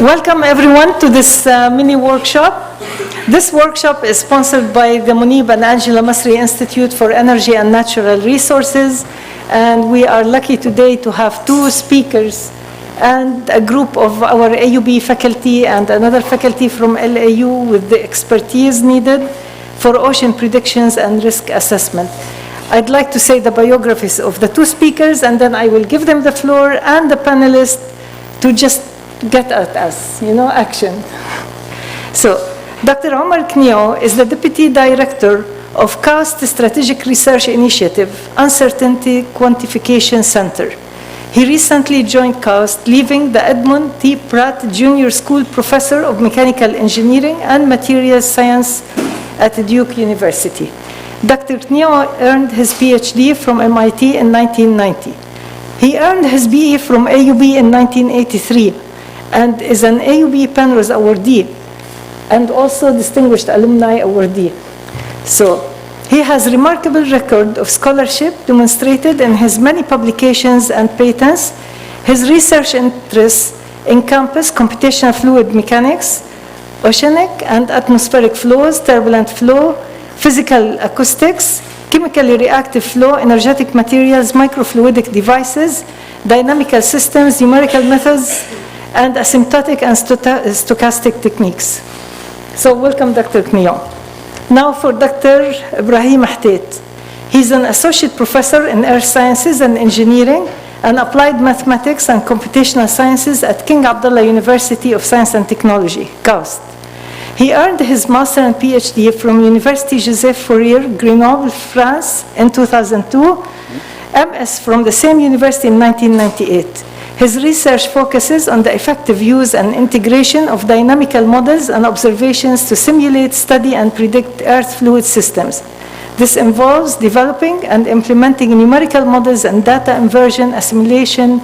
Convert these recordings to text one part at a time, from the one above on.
Welcome everyone to this mini workshop. This workshop is sponsored by the Munib and Angela Masri Institute for Energy and Natural Resources, and we are lucky today to have two speakers and a group of our AUB faculty and another faculty from LAU with the expertise needed for ocean predictions and risk assessment. I'd like to say the biographies of the two speakers, and then I will give them the floor and the panelists to just get at us, action. So, Dr. Omar Knio is the Deputy Director of CAST Strategic Research Initiative, Uncertainty Quantification Center. He recently joined CAST, leaving the Edmund T. Pratt Junior School Professor of Mechanical Engineering and Materials Science at Duke University. Dr. Knio earned his PhD from MIT in 1990. He earned his BE from AUB in 1983 and is an AUB Penrose Awardee and also Distinguished Alumni Awardee. So he has a remarkable record of scholarship demonstrated in his many publications and patents. His research interests encompass computational fluid mechanics, oceanic and atmospheric flows, turbulent flow, physical acoustics, chemically reactive flow, energetic materials, microfluidic devices, dynamical systems, numerical methods, and asymptotic and stochastic techniques. So welcome, Dr. Knio. Now for Dr. Ibrahim Ahtet. He's an associate professor in earth sciences and engineering and applied mathematics and computational sciences at King Abdullah University of Science and Technology, KAUST. He earned his master and PhD from Université Joseph Fourier, Grenoble, France in 2002, MS from the same university in 1998. His research focuses on the effective use and integration of dynamical models and observations to simulate, study, and predict Earth fluid systems. This involves developing and implementing numerical models and data inversion, assimilation,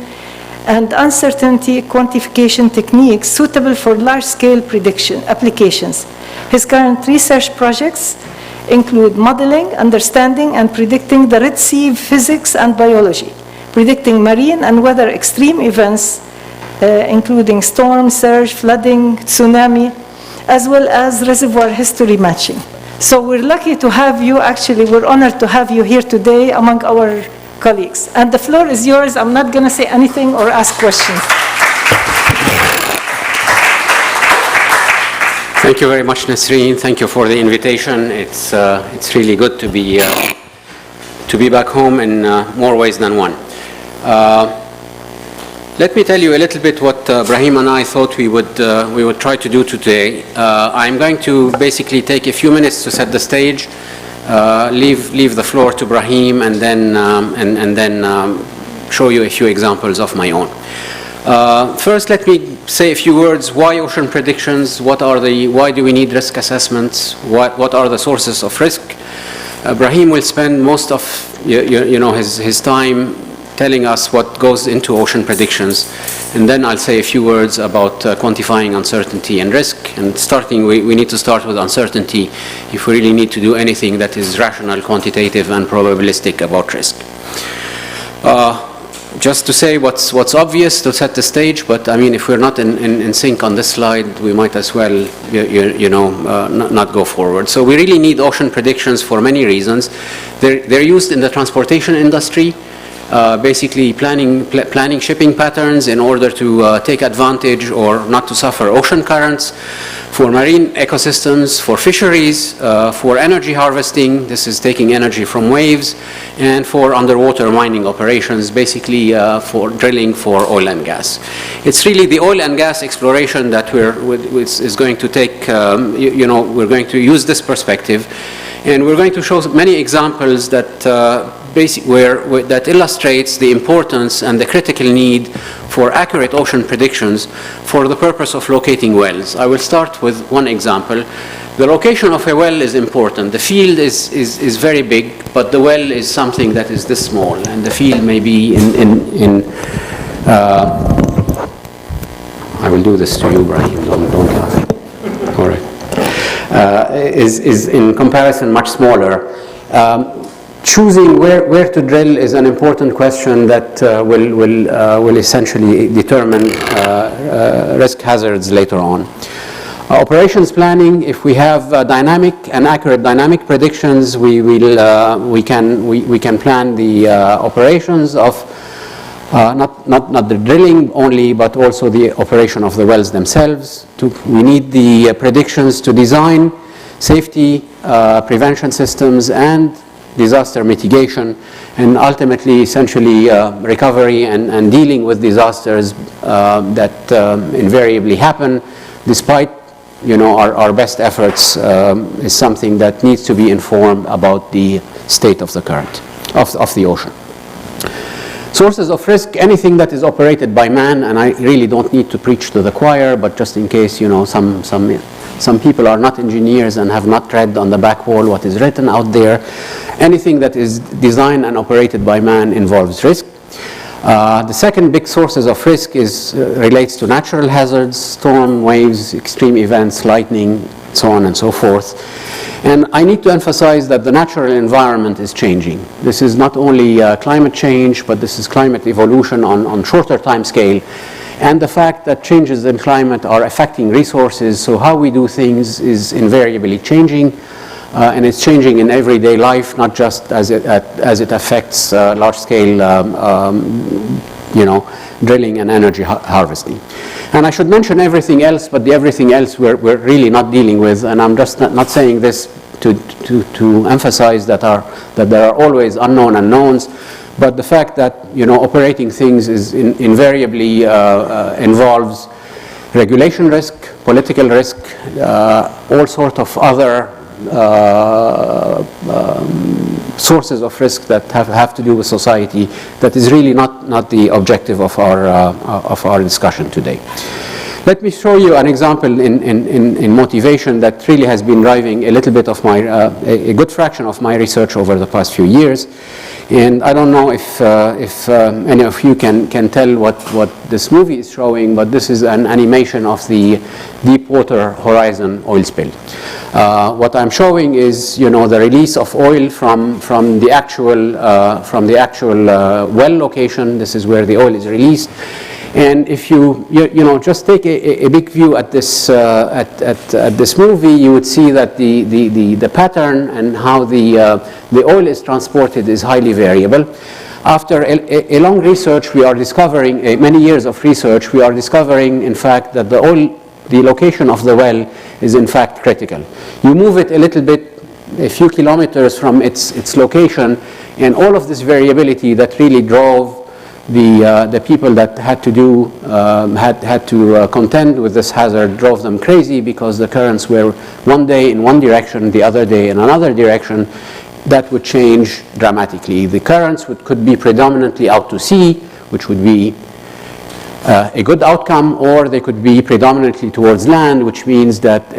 and uncertainty quantification techniques suitable for large-scale prediction applications. His current research projects include modeling, understanding, and predicting the Red Sea physics and biology, predicting marine and weather extreme events, including storm, surge, flooding, tsunami, as well as reservoir history matching. So we're lucky to have you. Actually, we're honored to have you here today among our colleagues. And the floor is yours. I'm not going to say anything or ask questions. Thank you very much, Nasreen. Thank you for the invitation. It's really good to be back home in more ways than one. Let me tell you a little bit what Brahim and I thought we would try to do today. I'm going to basically take a few minutes to set the stage, leave the floor to Brahim, and then show you a few examples of my own. First, let me say a few words. Why ocean predictions? Why do we need risk assessments? What are the sources of risk? Brahim will spend most of his time telling us what goes into ocean predictions, and then I'll say a few words about quantifying uncertainty and risk. And we need to start with uncertainty if we really need to do anything that is rational, quantitative, and probabilistic about risk. Just to say what's obvious to set the stage, but I mean, if we're not in sync on this slide, we might as well not go forward. So we really need ocean predictions for many reasons. They're used in the transportation industry. Basically planning shipping patterns in order to take advantage or not to suffer ocean currents, for marine ecosystems, for fisheries, for energy harvesting, this is taking energy from waves, and for underwater mining operations, basically for drilling for oil and gas. It's really the oil and gas exploration that is going to take, we're going to use this perspective, and we're going to show many examples that that illustrates the importance and the critical need for accurate ocean predictions for the purpose of locating wells. I will start with one example. The location of a well is important. The field is very big, but the well is something that is this small, and the field may be I will do this to you, Brahim, don't laugh. All right. Is in comparison much smaller. choosing where to drill is an important question that will essentially determine risk hazards later on. Operations planning, if we have dynamic and accurate dynamic predictions, we can plan the operations of not the drilling only, but also the operation of the wells themselves. We need the predictions to design safety prevention systems and disaster mitigation, and ultimately, essentially, recovery and dealing with disasters that invariably happen, despite our best efforts, is something that needs to be informed about the state of the current of the ocean. Sources of risk, anything that is operated by man, and I really don't need to preach to the choir, but just in case some people are not engineers and have not read on the back wall what is written out there. Anything that is designed and operated by man involves risk. The second big sources of risk relates to natural hazards, storm, waves, extreme events, lightning, so on and so forth. And I need to emphasize that the natural environment is changing. This is not only climate change, but this is climate evolution on shorter time scale. And the fact that changes in climate are affecting resources, so how we do things is invariably changing. And it's changing in everyday life, not just as it affects large-scale, drilling and energy harvesting. And I should mention everything else, but the everything else we're really not dealing with. And I'm just not saying this to emphasize that there are always unknown unknowns. But the fact that operating things is invariably involves regulation risk, political risk, all sorts of other sources of risk that have to do with society. That is really not the objective of our discussion today. Let me show you an example in motivation that really has been driving a little bit of a good fraction of my research over the past few years. And I don't know if any of you can tell what this movie is showing, but this is an animation of the Deepwater Horizon oil spill. What I'm showing is, the release of oil from the actual well location. This is where the oil is released. And if you just take a big view at this movie, you would see that the pattern and how the oil is transported is highly variable. After a long research, we are discovering, many years of research, we are discovering, in fact, that the location of the well is in fact critical. You move it a little bit, a few kilometers from its location, and all of this variability that really drove the people that had to contend with this hazard drove them crazy, because the currents were one day in one direction, the other day in another direction. That would change dramatically. The currents could be predominantly out to sea, which would be a good outcome, or they could be predominantly towards land, which means that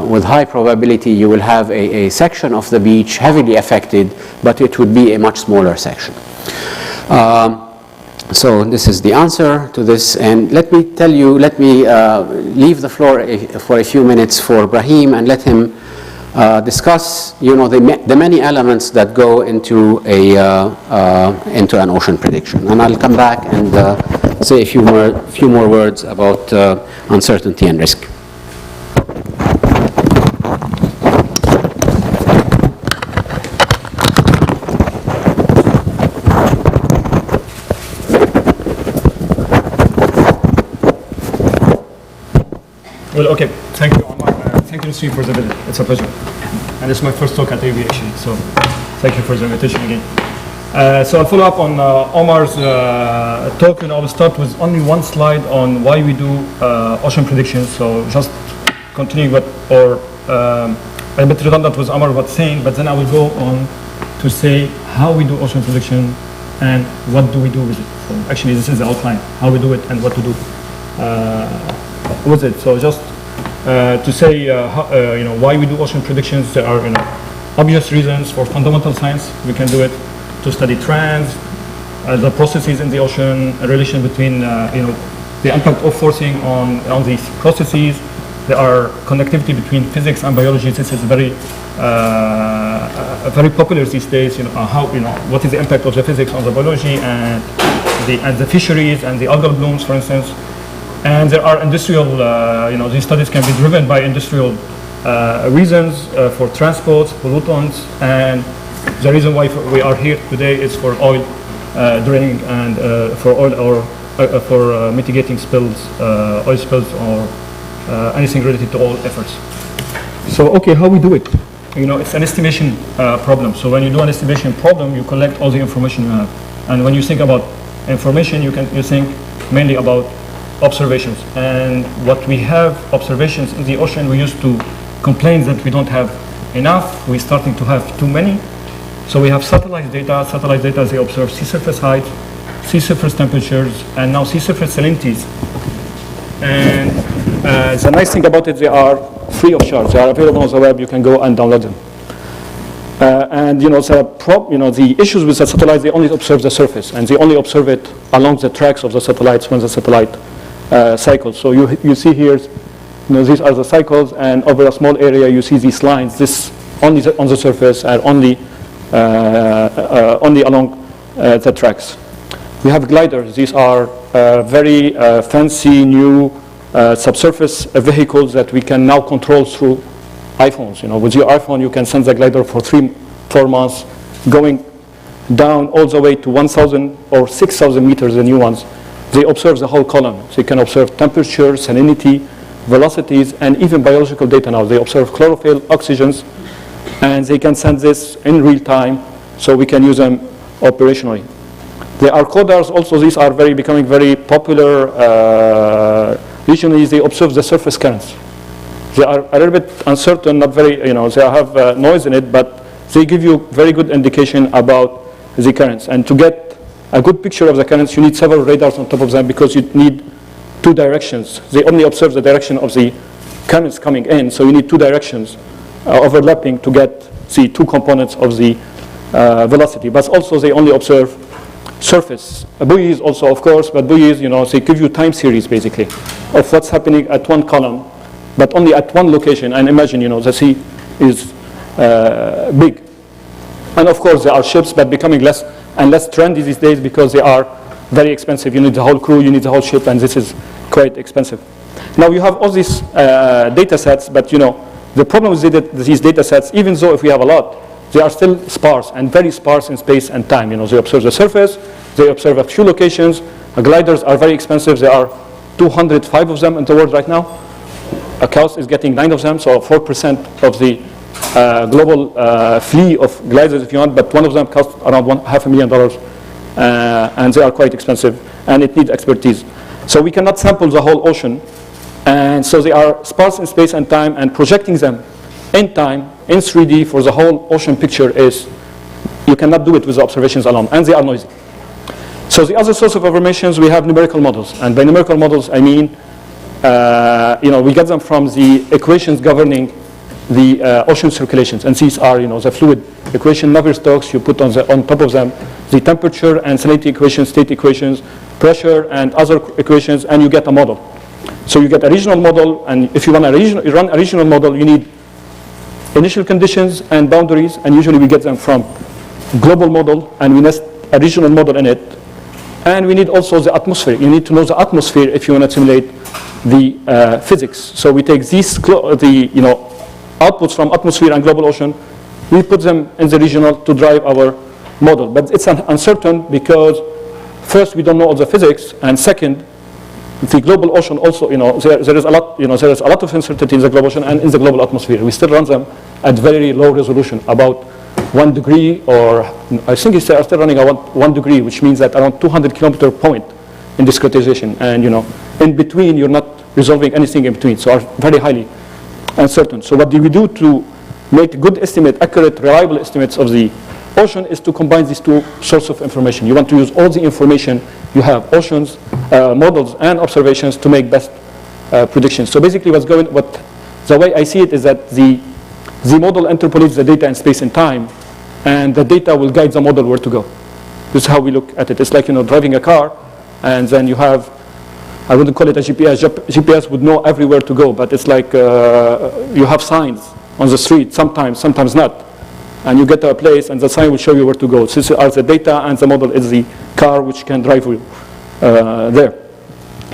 with high probability you will have a section of the beach heavily affected, but it would be a much smaller section. So this is the answer to this, and let me leave the floor for a few minutes for Brahim and let him discuss, the many elements that go into an ocean prediction. And I'll come back and say a few more words about uncertainty and risk. Well, okay. Thank you, Omar. Thank you, Steve, for the visit. It's a pleasure. And it's my first talk at aviation, so thank you for the invitation again. So I'll follow up on Omar's talk, and I'll start with only one slide on why we do ocean predictions. So just continuing a bit redundant with Omar was saying, but then I will go on to say how we do ocean prediction and what do we do with it. So actually, this is the outline, how we do it and what to do with it. So just to say, why we do ocean predictions. There are, obvious reasons for fundamental science. We can do it to study trends, the processes in the ocean, a relation between, the impact of forcing on these processes, there are connectivity between physics and biology. This is very very popular these days. How what is the impact of the physics on the biology and the fisheries and the algal blooms, for instance. And there are industrial, these studies can be driven by industrial reasons for transport, pollutants, and the reason why we are here today is for oil drilling and for oil or for mitigating spills, oil spills, or anything related to oil efforts. So, okay, how we do it? It's an estimation problem. So when you do an estimation problem, you collect all the information you have. And when you think about information, you think mainly about observations. And what we have observations in the ocean, we used to complain that we don't have enough. We're starting to have too many. So we have satellite data. Satellite data, they observe sea surface height, sea surface temperatures, and now sea surface salinities. And the nice thing about it, they are free of charge. They are available on the web. You can go and download them. And the issues with the satellites, they only observe the surface, and they only observe it along the tracks of the satellites when the satellite cycles. So you see here, these are the cycles, and over a small area you see these lines. This only on the surface and only along the tracks. We have gliders. These are very fancy new subsurface vehicles that we can now control through iPhones. With your iPhone, you can send the glider for 3-4 months, going down all the way to 1,000 or 6,000 meters, the new ones. They observe the whole column. So you can observe temperature, salinity, velocities, and even biological data now. They observe chlorophyll, oxygens, and they can send this in real time, so we can use them operationally. There are codars also. These are becoming very popular regionally. They observe the surface currents. They are a little bit uncertain, not very, they have noise in it, but they give you very good indication about the currents. And to get a good picture of the currents, you need several radars on top of them because you need two directions. They only observe the direction of the currents coming in, so you need two directions overlapping to get the two components of the velocity. But also they only observe surface. Buoys also, of course, but buoys, they give you time series basically of what's happening at one column, but only at one location. And imagine, the sea is big. And of course, there are ships, but becoming less and less trendy these days because they are very expensive. You need the whole crew, you need the whole ship, and this is quite expensive. Now you have all these data sets, but the problem with these data sets, even though if we have a lot, they are still sparse and very sparse in space and time. They observe the surface, they observe a few locations. Gliders are very expensive. There are 205 of them in the world right now. CAUS is getting 9 of them, so 4% of the global fleet of gliders, if you want, but one of them costs around $500,000, and they are quite expensive, and it needs expertise. So we cannot sample the whole ocean, and so they are sparse in space and time, and projecting them in time, in 3D for the whole ocean picture you cannot do it with the observations alone, and they are noisy. So the other source of information, we have numerical models, and by numerical models I mean we get them from the equations governing the ocean circulations, and these are the fluid equation, Navier-Stokes. You put on top of them the temperature and salinity equations, state equations, pressure, and other equations, and you get a model. So you get a regional model, and if you run a regional model, you need initial conditions and boundaries, and usually we get them from global model, and we nest a regional model in it. And we need also the atmosphere. You need to know the atmosphere if you want to simulate the physics. So we take these outputs from atmosphere and global ocean, we put them in the regional to drive our model. But it's uncertain because first we don't know all the physics, and second, the global ocean also, there is a lot, there is a lot of uncertainty in the global ocean and in the global atmosphere. We still run them at very low resolution, about 1 degree, or I think they are still running around 1 degree, which means that around 200 kilometer point in discretization. And in between, you're not resolving anything in between, so are very highly uncertain. So what do we do to make good estimate, accurate, reliable estimates of the ocean is to combine these two sources of information. You want to use all the information you have, oceans, models, and observations to make best predictions. So basically the way I see it is that the model interpolates the data in space and time, and the data will guide the model where to go. This is how we look at it. It's like driving a car, and then you have I wouldn't call it a GPS. GPS would know everywhere to go, but it's like you have signs on the street, sometimes not. And you get to a place and the sign will show you where to go. So these are the data and the model is the car which can drive you there.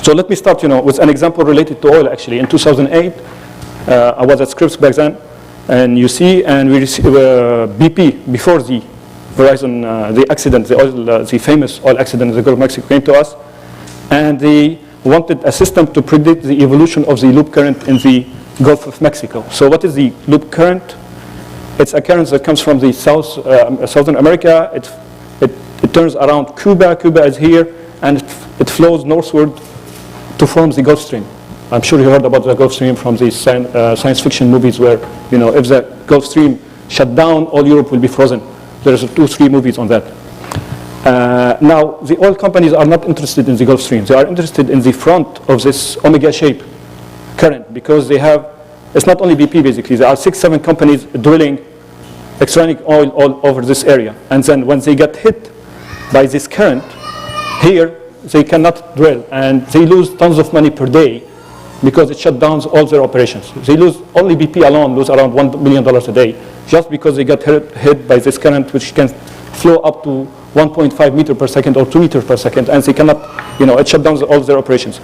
So let me start with an example related to oil actually. In 2008, I was at Scripps back then, and you see, and we received BP, before the Verizon, the accident, the famous oil accident in the Gulf of Mexico came to us, and they wanted a system to predict the evolution of the loop current in the Gulf of Mexico. So what is the loop current? It's a current that comes from the Southern America. It turns around Cuba. Cuba is here, and it flows northward to form the Gulf Stream. I'm sure you heard about the Gulf Stream from these science fiction movies where, if the Gulf Stream shut down, all Europe will be frozen. There's 2-3 movies on that. Now, the oil companies are not interested in the Gulf Stream. They are interested in the front of this omega shape current because they have, it's not only BP basically, there are 6-7 companies drilling extract oil all over this area. And then when they get hit by this current, here they cannot drill and they lose tons of money per day because it shut down all their operations. They lose, only BP alone lose around $1 million a day just because they got hit by this current which can flow up to 1.5 meter per second or 2 meters per second, and they cannot, it shut down all their operations.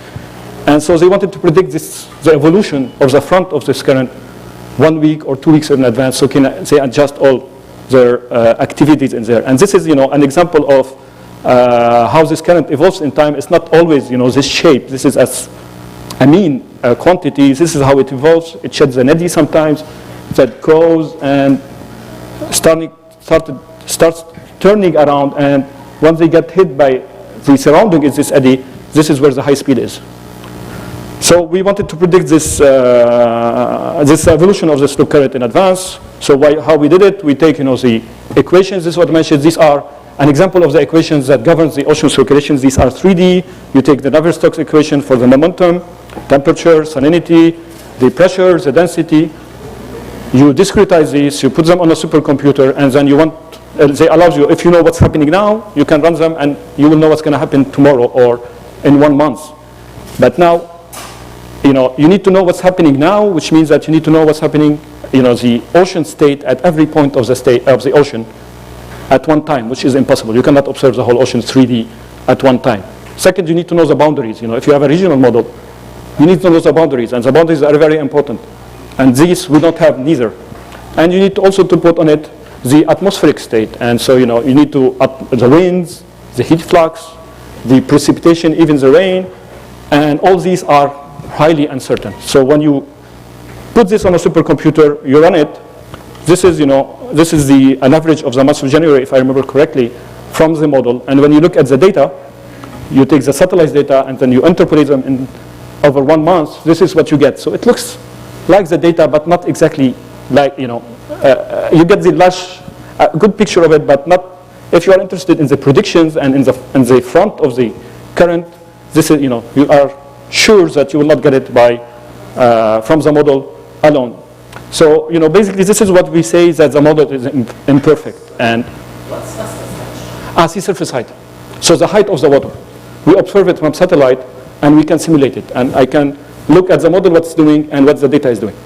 And so they wanted to predict the evolution of the front of this current 1 week or 2 weeks in advance, so they adjust all their activities in there. And this is, an example of how this current evolves in time. It's not always, this shape. This is as a mean quantity. This is how it evolves. It sheds an eddy sometimes that grows and starts turning around, and once they get hit by the surrounding is this eddy, this is where the high speed is. So we wanted to predict this evolution of this loop current in advance. So how we did it, we take the equations. This is what I mentioned. These are an example of the equations that governs the ocean circulations. These are 3D. You take the Navier-Stokes equation for the momentum, temperature, salinity, the pressure, the density. You discretize these, you put them on a supercomputer, and then they allow you, if you know what's happening now, you can run them and you will know what's going to happen tomorrow or in 1 month. But now, you need to know what's happening now, which means that you need to know what's happening, the ocean state at every point of the ocean at one time, which is impossible. You cannot observe the whole ocean 3D at one time. Second, you need to know the boundaries. If you have a regional model, you need to know the boundaries, and the boundaries are very important. And these we don't have neither. And you need also to put on it the atmospheric state. And so, you need to, the winds, the heat flux, the precipitation, even the rain, and all these are highly uncertain. So when you put this on a supercomputer, you run it, this is, this is an average of the month of January, if I remember correctly, from the model. And when you look at the data, you take the satellite data and then you interpolate them in over 1 month, this is what you get. So it looks like the data, but not exactly like, you get a good picture of it, but not, if you are interested in the predictions and in the front of the current, this is, you are sure that you will not get it from the model alone. So, basically this is what we say, that the model is imperfect. And what's surface height? Sea surface height. So the height of the water. We observe it from satellite and we can simulate it. And I can look at the model, what's doing and what the data is doing.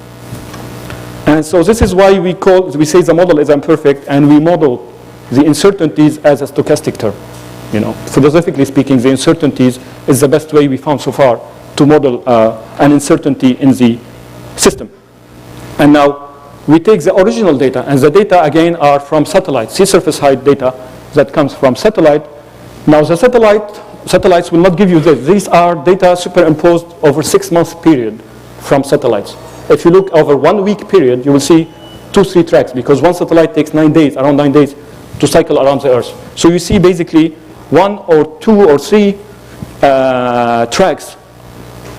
And so this is why we say the model is imperfect, and we model the uncertainties as a stochastic term. Philosophically speaking, the uncertainties is the best way we found so far to model an uncertainty in the system. And now we take the original data, and the data again are from satellite, sea surface height data that comes from satellite. Now the satellites will not give you this. These are data superimposed over 6 months period from satellites. If you look over 1 week period, you will see 2-3 tracks, because one satellite takes around 9 days to cycle around the Earth. So you see basically 1 or 2 or 3 tracks.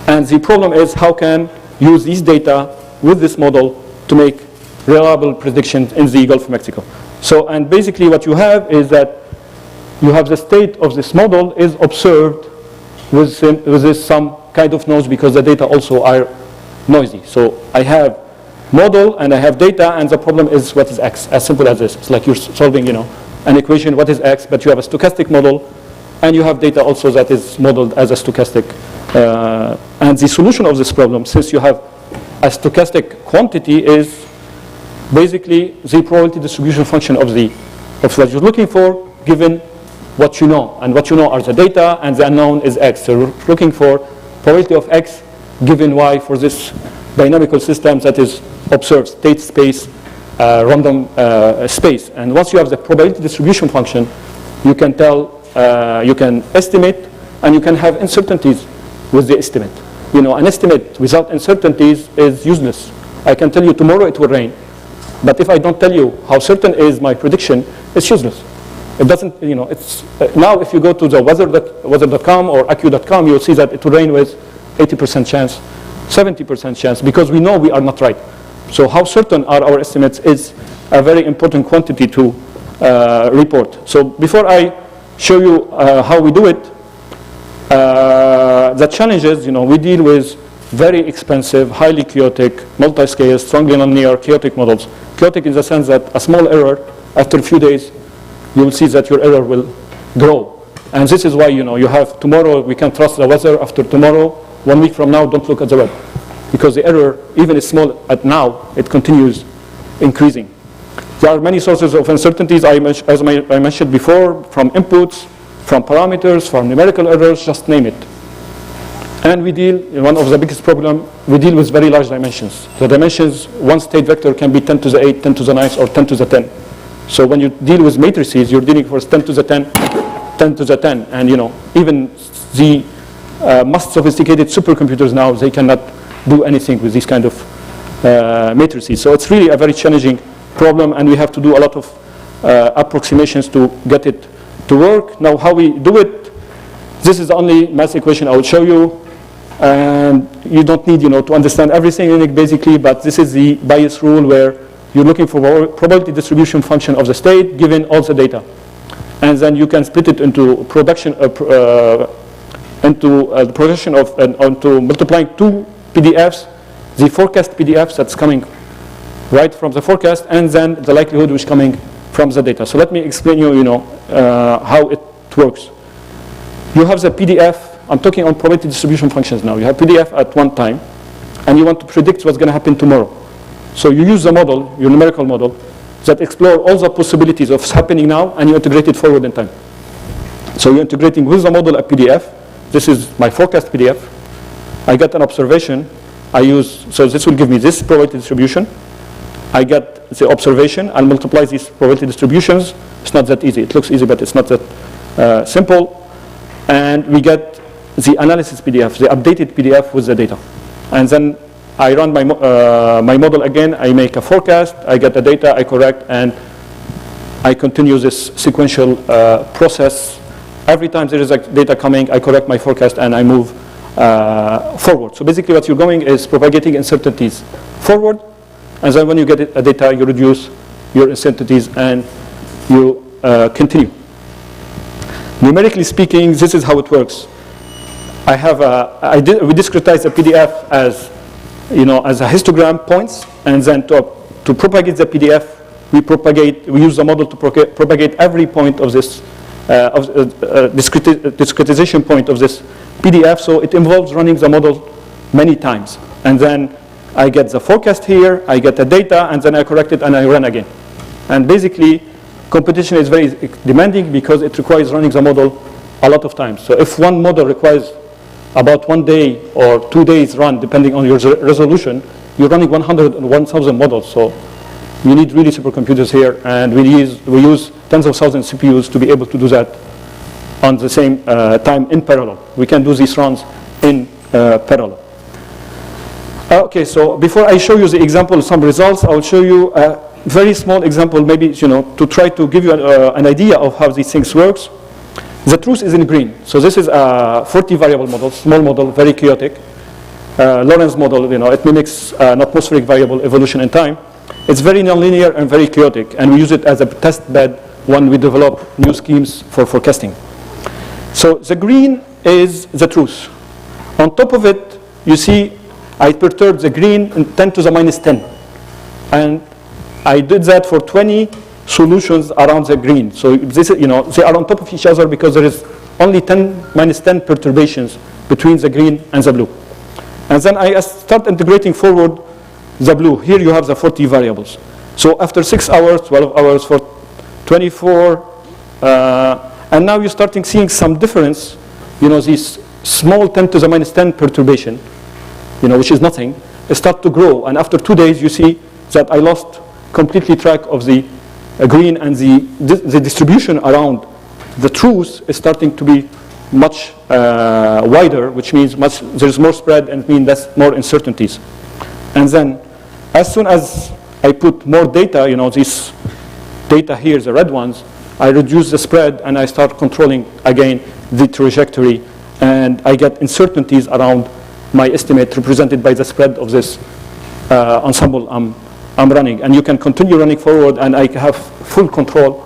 And the problem is how can you use these data with this model to make reliable predictions in the Gulf of Mexico. So, and basically what you have is that you have the state of this model is observed with some kind of noise, because the data also are noisy. So I have model and I have data, and the problem is what is x, as simple as this. It's like you're solving, an equation, what is x, but you have a stochastic model, and you have data also that is modeled as a stochastic. And the solution of this problem, since you have a stochastic quantity, is basically the probability distribution function of what you're looking for, given what you know. And what you know are the data, and the unknown is x. So you're looking for probability of x given y for this dynamical system that is observed, state space, random space. And once you have the probability distribution function, you can tell, you can estimate, and you can have uncertainties with the estimate. You know, an estimate without uncertainties is useless. I can tell you tomorrow it will rain, but if I don't tell you how certain is my prediction, it's useless. It doesn't, you know, it's, now if you go to the weather.com or AccuWeather.com, you'll see that it will rain with 80% chance, 70% chance, because we know we are not right. So how certain are our estimates is a very important quantity to report. So before I show you how we do it, the challenges, you know, we deal with very expensive, highly chaotic, multi-scale, strongly nonlinear, chaotic models. Chaotic in the sense that a small error, after a few days, you will see that your error will grow. And this is why, you know, you have tomorrow, we can trust the weather. After tomorrow, 1 week from now, don't look at the web. Because the error, even is small at now, it continues increasing. There are many sources of uncertainties, as I mentioned before, from inputs, from parameters, from numerical errors, just name it. And we deal, one of the biggest problem, we deal with very large dimensions. The dimensions, one state vector can be 10 to the 8, 10 to the 9, or 10 to the 10. So when you deal with matrices, you're dealing with 10 to the 10, 10 to the 10. And you know, even the most sophisticated supercomputers now, they cannot do anything with these kind of matrices. So it's really a very challenging problem, and we have to do a lot of approximations to get it to work. Now, how we do it, this is the only math equation I will show you. And you don't need, you know, to understand everything in it basically, but this is the Bayes rule where you're looking for probability distribution function of the state given all the data. And then you can split it into production, the projection of, onto multiplying two PDFs, the forecast PDFs that's coming right from the forecast, and then the likelihood which is coming from the data. So let me explain you know, how it works. You have the PDF. I'm talking on probability distribution functions now. You have PDF at one time, and you want to predict what's going to happen tomorrow. So you use the model, your numerical model, that explore all the possibilities of what's happening now, and you integrate it forward in time. So you're integrating with the model a PDF. This is my forecast PDF. I get an observation. I use, so this will give me this probability distribution. I get the observation. I'll multiply these probability distributions. It's not that easy. It looks easy, but it's not that simple. And we get the analysis PDF, the updated PDF with the data. And then I run my, my model again. I make a forecast. I get the data. I correct. And I continue this sequential process. Every time there is data coming, I correct my forecast and I move forward. So basically what you're going is propagating uncertainties forward. And then when you get a data, you reduce your uncertainties and you continue. Numerically speaking, this is how it works. I have we discretize a PDF as, you know, as a histogram points, and then to propagate the PDF, we use the model to propagate every point of this discretization point of this PDF. So it involves running the model many times, and then I get the forecast here, I get the data, and then I correct it and I run again. And basically, computation is very demanding because it requires running the model a lot of times. So if one model requires about 1 day or 2 days run, depending on your resolution, you're running 100 and 1,000 models. So you need really supercomputers here, and we use tens of thousands of CPUs to be able to do that on the same time in parallel. We can do these runs in parallel. Okay, so before I show you the example, some results, I'll show you a very small example, maybe, you know, to try to give you an idea of how these things works. The truth is in green. So this is a 40 variable model, small model, very chaotic. Lorentz model, you know, it mimics an atmospheric variable evolution in time. It's very nonlinear and very chaotic, and we use it as a test bed when we develop new schemes for forecasting. So the green is the truth. On top of it, you see I perturbed the green in 10 to the minus 10. And I did that for 20 solutions around the green. So this is, you know, they are on top of each other because there is only -10 perturbations between the green and the blue. And then I start integrating forward the blue. Here you have the 40 variables. So after 6 hours, 12 hours, for 24, and now you're starting seeing some difference, these small 10 to the -10 perturbation, which is nothing, start to grow. And after 2 days, you see that I lost completely track of the green, and the distribution around the truth is starting to be much wider, which means there's more spread, and means that's more uncertainties. And then as soon as I put more data, this data here, the red ones, I reduce the spread and I start controlling again the trajectory, and I get uncertainties around my estimate represented by the spread of this ensemble I'm running. And you can continue running forward, and I have full control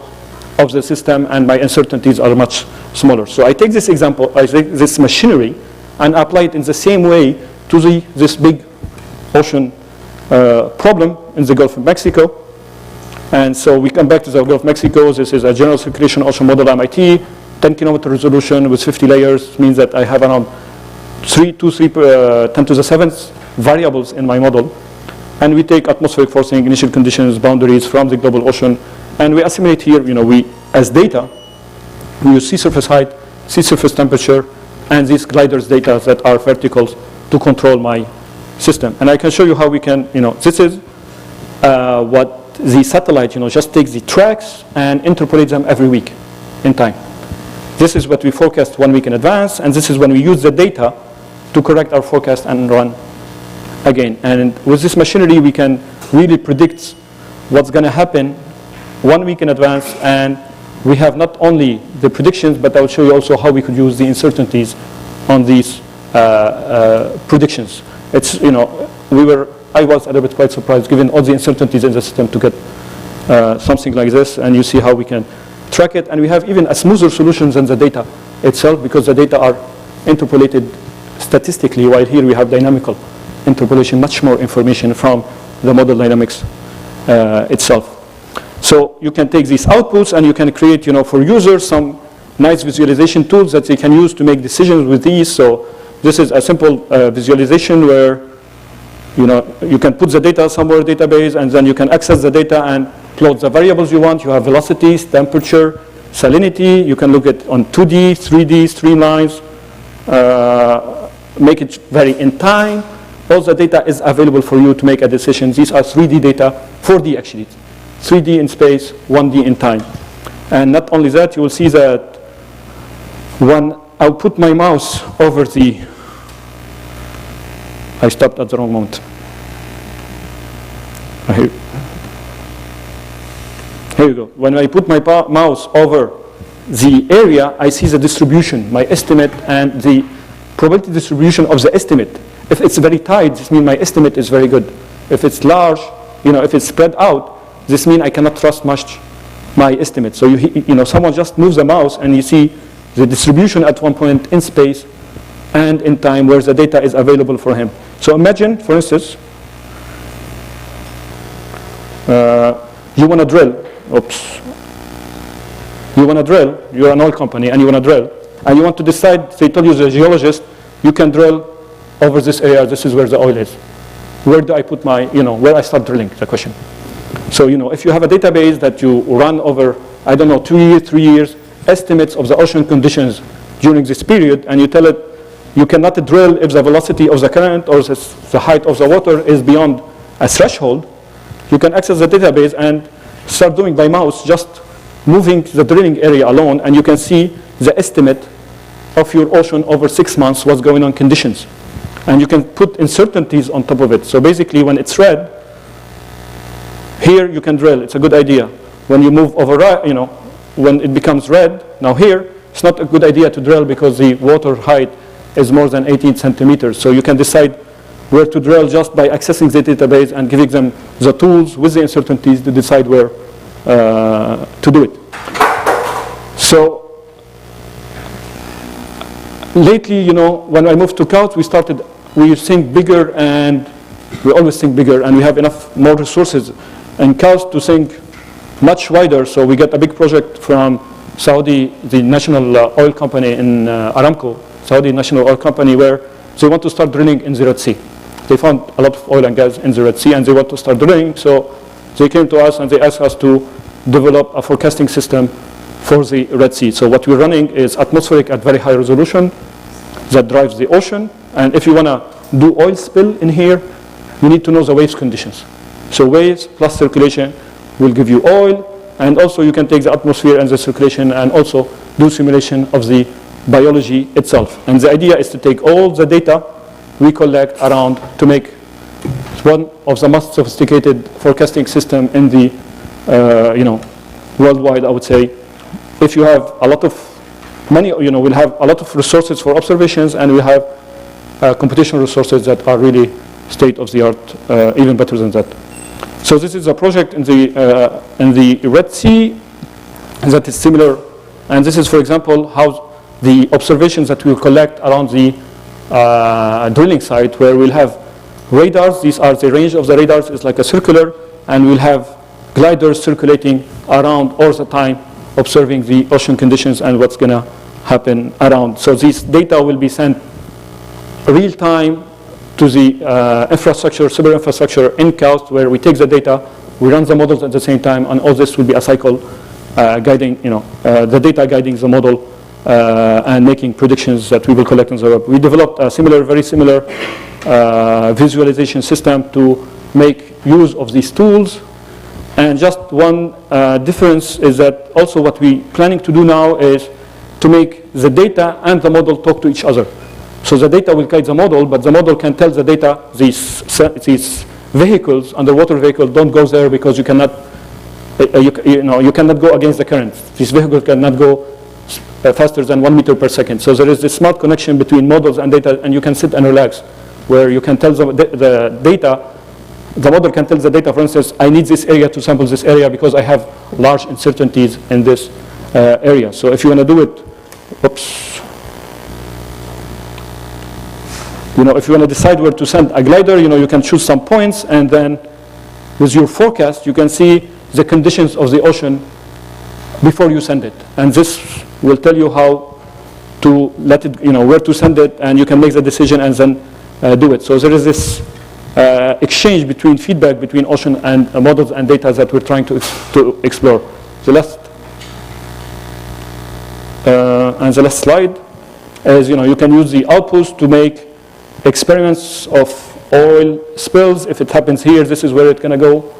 of the system, and my uncertainties are much smaller. So I take this example, I take this machinery, and apply it in the same way to this big ocean problem in the Gulf of Mexico. And so we come back to the Gulf of Mexico. This is a general circulation ocean model MIT, 10-kilometer resolution with 50 layers, means that I have around 10 to the 7th variables in my model. And we take atmospheric forcing, initial conditions, boundaries from the global ocean, and we assimilate here, as data, we use sea surface height, sea surface temperature, and these gliders data that are verticals to control my system. And I can show you how we can, this is what the satellite, just takes the tracks and interpolates them every week in time. This is what we forecast 1 week in advance, and this is when we use the data to correct our forecast and run again. And with this machinery, we can really predict what's going to happen 1 week in advance, and we have not only the predictions, but I'll show you also how we could use the uncertainties on these predictions. It's, I was a little bit quite surprised, given all the uncertainties in the system, to get something like this, and you see how we can track it. And we have even a smoother solution than the data itself, because the data are interpolated statistically, while here we have dynamical interpolation, much more information from the model dynamics itself. So you can take these outputs, and you can create, for users, some nice visualization tools that they can use to make decisions with these. So this is a simple visualization where, you can put the data somewhere in the database, and then you can access the data and plot the variables you want. You have velocities, temperature, salinity. You can look at on 2D, 3D, streamlines, make it vary in time. All the data is available for you to make a decision. These are 3D data, 4D actually. 3D in space, 1D in time. And not only that, you will see that when I put my mouse over I stopped at the wrong moment. Here you go. When I put my mouse over the area, I see the distribution, my estimate, and the probability distribution of the estimate. If it's very tight, this means my estimate is very good. If it's large, if it's spread out, this means I cannot trust much my estimate. So someone just moves the mouse, and you see the distribution at one point in space and in time where the data is available for him. So imagine, for instance, you want to drill. You want to drill. You're an oil company, and you want to drill, and you want to decide. They told you, the geologist, you can drill over this area. This is where the oil is. Where do I put my, where I start drilling? The question. So, if you have a database that you run over, 2 years, 3 years, estimates of the ocean conditions during this period, and you tell it you cannot drill if the velocity of the current or the height of the water is beyond a threshold, you can access the database and start doing by mouse, just moving the drilling area alone, and you can see the estimate of your ocean over 6 months, what's going on conditions. And you can put uncertainties on top of it. So basically, when it's red, here you can drill. It's a good idea. When you move over, when it becomes red, now here, it's not a good idea to drill because the water height is more than 18 centimeters. So you can decide where to drill just by accessing the database and giving them the tools with the uncertainties to decide where to do it. So lately, when I moved to Couch, we think bigger, and we always think bigger, and we have more resources in Couch to think much wider. So we got a big project from Saudi, the national oil company in Aramco, Saudi national oil company, where they want to start drilling in the Red Sea. They found a lot of oil and gas in the Red Sea, and they want to start drilling. So they came to us and they asked us to develop a forecasting system for the Red Sea. So what we're running is atmospheric at very high resolution that drives the ocean. And if you want to do oil spill in here, you need to know the waves conditions. So waves plus circulation will give you oil, and also you can take the atmosphere and the circulation and also do simulation of the biology itself. And the idea is to take all the data we collect around to make one of the most sophisticated forecasting system in the, worldwide, I would say. If you have a lot of money, we'll have a lot of resources for observations, and we have computational resources that are really state-of-the-art, even better than that. So this is a project in the Red Sea that is similar, and this is, for example, how the observations that we'll collect around the drilling site, where we'll have radars. These are the range of the radars is like a circular, and we'll have gliders circulating around all the time, observing the ocean conditions and what's going to happen around. So these data will be sent real time to the infrastructure, cyber infrastructure in KAUST, where we take the data, we run the models at the same time, and all this will be a cycle guiding, the data guiding the model and making predictions that we will collect on the web. We developed a very similar visualization system to make use of these tools. And just one difference is that also what we're planning to do now is to make the data and the model talk to each other. So the data will guide the model, but the model can tell the data, these vehicles, underwater vehicles, don't go there because you cannot, you cannot go against the current. These vehicles cannot go faster than 1 meter per second. So there is this smart connection between models and data, and you can sit and relax, where you can tell the data, the model can tell the data, for instance, I need this area to sample this area because I have large uncertainties in this area. So if you want to do it, if you want to decide where to send a glider, you can choose some points, and then with your forecast, you can see the conditions of the ocean before you send it. And this will tell you how to let it, where to send it, and you can make the decision and then do it. So there is this exchange between feedback between ocean and models and data that we're trying to explore. The last slide is, you can use the outputs to make experiments of oil spills. If it happens here, this is where it's going to go.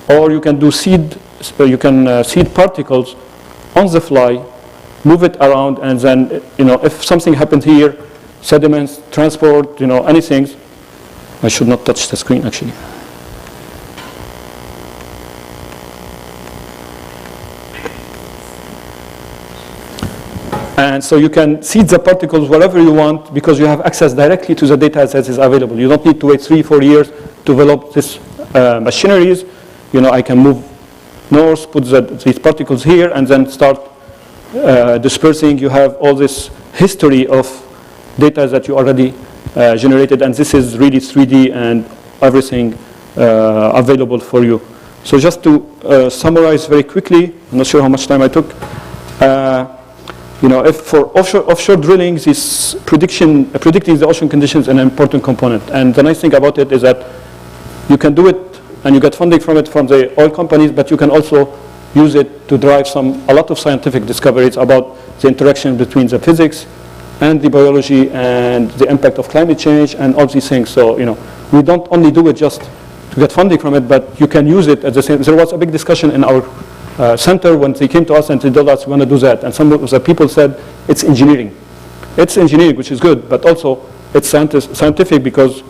Or you can do seed particles on the fly, move it around, and then, if something happens here, sediments, transport, anything. I should not touch the screen, actually. And so you can seed the particles wherever you want because you have access directly to the data that is available. You don't need to wait 3-4 years to develop this machineries. I can move north, put these particles here, and then start dispersing. You have all this history of data that you already generated, and this is really 3D and everything available for you. So just to summarize very quickly, I'm not sure how much time I took. If for offshore drilling, this predicting the ocean conditions is an important component. And the nice thing about it is that you can do it and you get funding from it from the oil companies, but you can also use it to drive a lot of scientific discoveries about the interaction between the physics and the biology and the impact of climate change and all these things. So, we don't only do it just to get funding from it, but you can use it at the same. There was a big discussion in our center when they came to us and they told us we want to do that. And some of the people said it's engineering. It's engineering, which is good, but also it's scientific because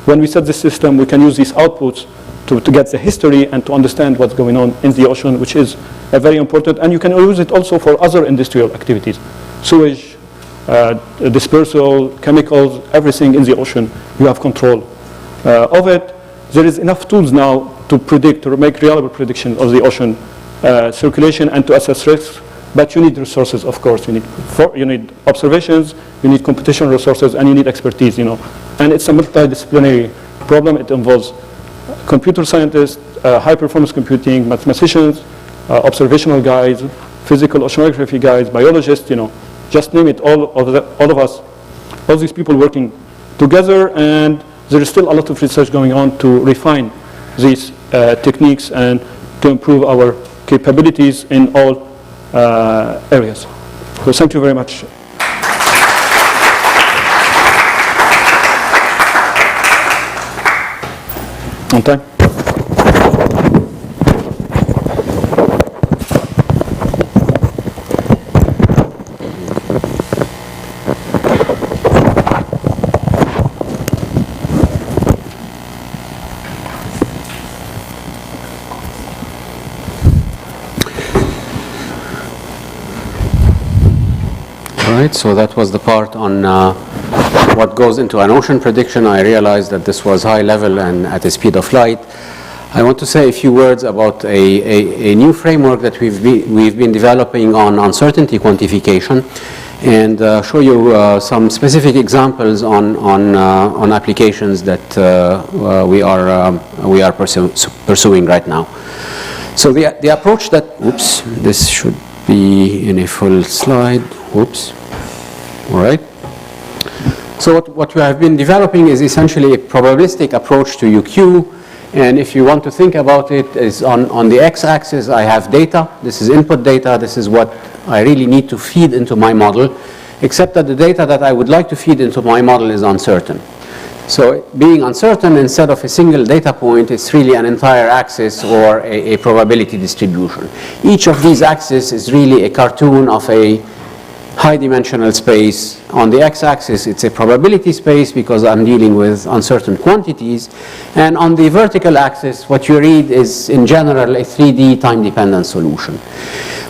when we set this system, we can use these outputs to get the history and to understand what's going on in the ocean, which is very important. And you can use it also for other industrial activities, sewage, dispersal, chemicals, everything in the ocean. You have control of it. There is enough tools now to predict, to make reliable prediction of the ocean circulation and to assess risks, but you need resources, of course. You need observations, you need computational resources, and you need expertise, And it's a multidisciplinary problem. It involves computer scientists, high-performance computing, mathematicians, observational guys, physical oceanography guys, biologists, just name it, all of us, all these people working together, and there is still a lot of research going on to refine these techniques and to improve our capabilities in all areas. So thank you very much. On time? So that was the part on what goes into an ocean prediction. I realized that this was high level and at the speed of light. I want to say a few words about a new framework that we've been developing on uncertainty quantification, and show you some specific examples on applications that we are pursuing right now. So the approach that, oops, this should be in a full slide. Oops. All right. So what we have been developing is essentially a probabilistic approach to UQ. And if you want to think about it, is on the x-axis I have data. This is input data. This is what I really need to feed into my model, except that the data that I would like to feed into my model is uncertain. So being uncertain, instead of a single data point, it's really an entire axis or a probability distribution. Each of these axes is really a cartoon of a high-dimensional space. On the x-axis, it's a probability space because I'm dealing with uncertain quantities. And on the vertical axis, what you read is, in general, a 3D time-dependent solution.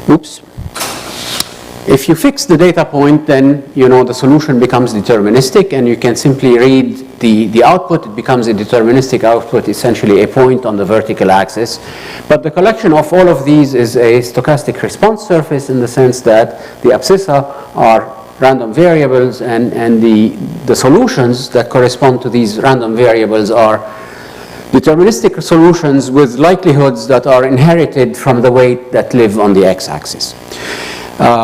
Oops. If you fix the data point, then the solution becomes deterministic, and you can simply read the output. It becomes a deterministic output, essentially a point on the vertical axis. But the collection of all of these is a stochastic response surface, in the sense that the abscissa are random variables, and the solutions that correspond to these random variables are deterministic solutions with likelihoods that are inherited from the weight that live on the x-axis.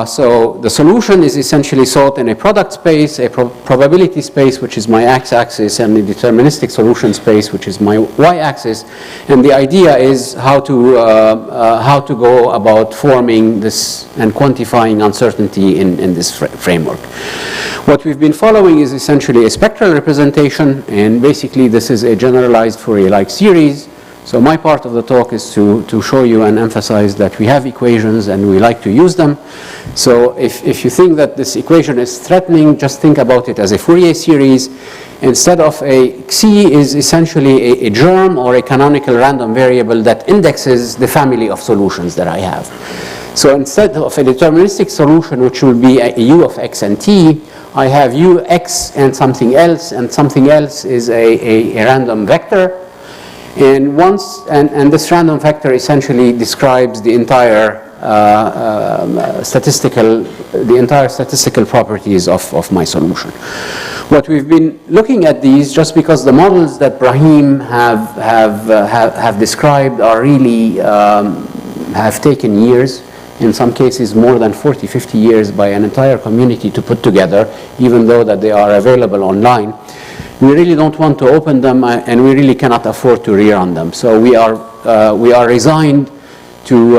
So the solution is essentially sought in a product space, a probability space, which is my x-axis, and a deterministic solution space, which is my y-axis. And the idea is how to go about forming this and quantifying uncertainty in this framework. What we've been following is essentially a spectral representation, and basically this is a generalized Fourier-like series. So my part of the talk is to show you and emphasize that we have equations and we like to use them. So if you think that this equation is threatening, just think about it as a Fourier series. Instead of a Xi is essentially a germ or a canonical random variable that indexes the family of solutions that I have. So instead of a deterministic solution, which will be a U of x and t, I have U, x, and something else is a random vector. And this random vector essentially describes the entire statistical properties of my solution. What we've been looking at these, just because the models that Brahim have described are really have taken years, in some cases more than 40, 50 years by an entire community to put together, even though that they are available online. We really don't want to open them, and we really cannot afford to rerun them. So we are resigned to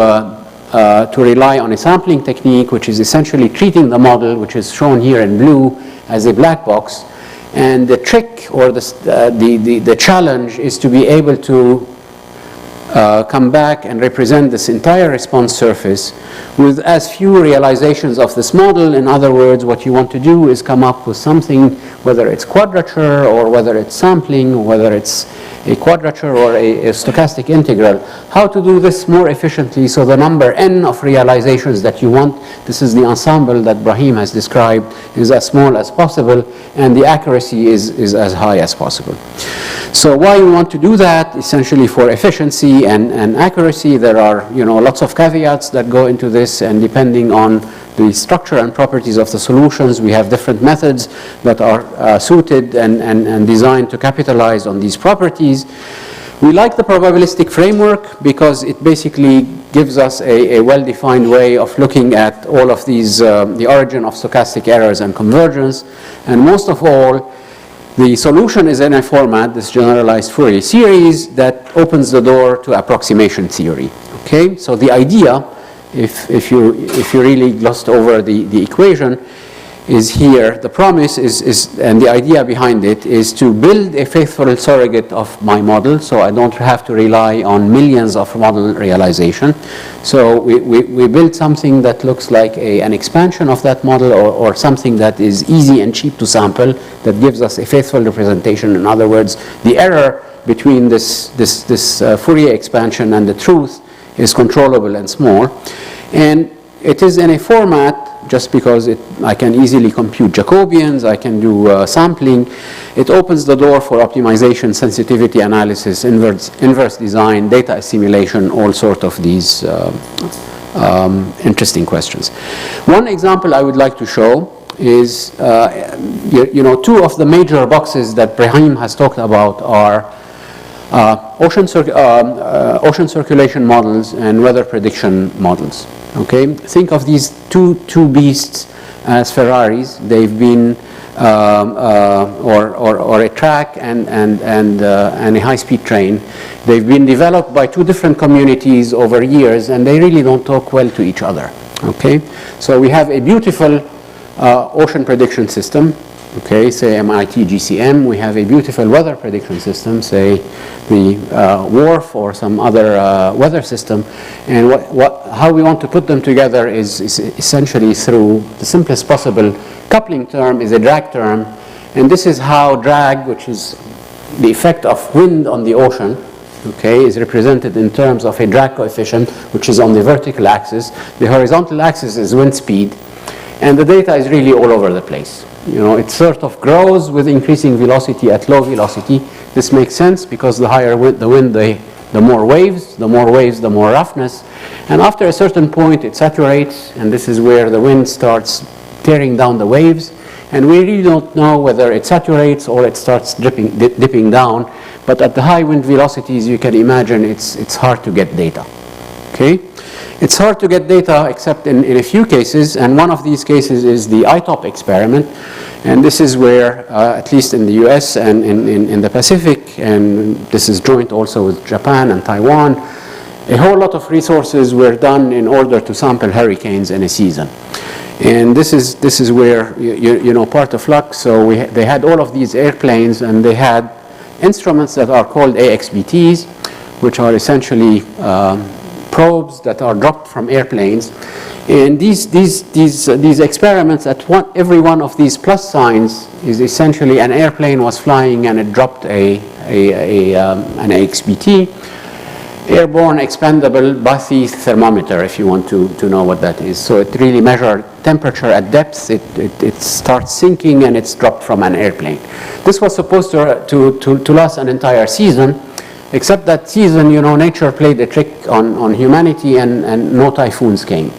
rely on a sampling technique, which is essentially treating the model, which is shown here in blue, as a black box. And the trick or the challenge is to be able to come back and represent this entire response surface with as few realizations of this model. In other words, what you want to do is come up with something, whether it's quadrature or whether it's sampling, or whether it's a quadrature or a stochastic integral, how to do this more efficiently so the number n of realizations that you want, this is the ensemble that Brahim has described, is as small as possible, and the accuracy is as high as possible. So why we want to do that? Essentially for efficiency and accuracy. There are lots of caveats that go into this, and depending on the structure and properties of the solutions, we have different methods that are suited and designed to capitalize on these properties. We like the probabilistic framework because it basically gives us a well-defined way of looking at all of these, the origin of stochastic errors and convergence. And most of all, the solution is in a format, this generalized Fourier series, that opens the door to approximation theory. Okay, so the idea, if you really glossed over the equation, is here. The promise is, and the idea behind it is to build a faithful surrogate of my model, so I don't have to rely on millions of model realization. So we build something that looks like an expansion of that model, or something that is easy and cheap to sample, that gives us a faithful representation. In other words, the error between this Fourier expansion and the truth is controllable and small. And it is in a format, just because I can easily compute Jacobians, I can do sampling. It opens the door for optimization, sensitivity analysis, inverse design, data assimilation, all sort of these interesting questions. One example I would like to show is, two of the major boxes that Brahim has talked about are ocean circulation models and weather prediction models. Okay, think of these two beasts as Ferraris. They've been or a track and a high-speed train. They've been developed by two different communities over years, and they really don't talk well to each other. Okay, so we have a beautiful ocean prediction system. Okay, say MIT GCM. We have a beautiful weather prediction system, say the WRF or some other weather system. And how we want to put them together is essentially through the simplest possible coupling term is a drag term. And this is how drag, which is the effect of wind on the ocean, okay, is represented in terms of a drag coefficient, which is on the vertical axis. The horizontal axis is wind speed. And the data is really all over the place. It sort of grows with increasing velocity at low velocity. This makes sense because the higher the wind, the more waves, the more roughness. And after a certain point, it saturates, and this is where the wind starts tearing down the waves. And we really don't know whether it saturates or it starts dipping down. But at the high wind velocities, you can imagine it's hard to get data. Okay? It's hard to get data except in a few cases, and one of these cases is the ITOP experiment. And this is where, at least in the US and in the Pacific, and this is joint also with Japan and Taiwan, a whole lot of resources were done in order to sample hurricanes in a season. And this is where, part of luck. So they had all of these airplanes, and they had instruments that are called AXBTs, which are essentially probes that are dropped from airplanes. And these experiments, at every one of these plus signs is essentially an airplane was flying and it dropped an AXBT, airborne expandable bathy thermometer, if you want to know what that is. So it really measured temperature at depth. It starts sinking and it's dropped from an airplane. This was supposed to last an entire season. Except that season, nature played a trick on humanity, and no typhoons came.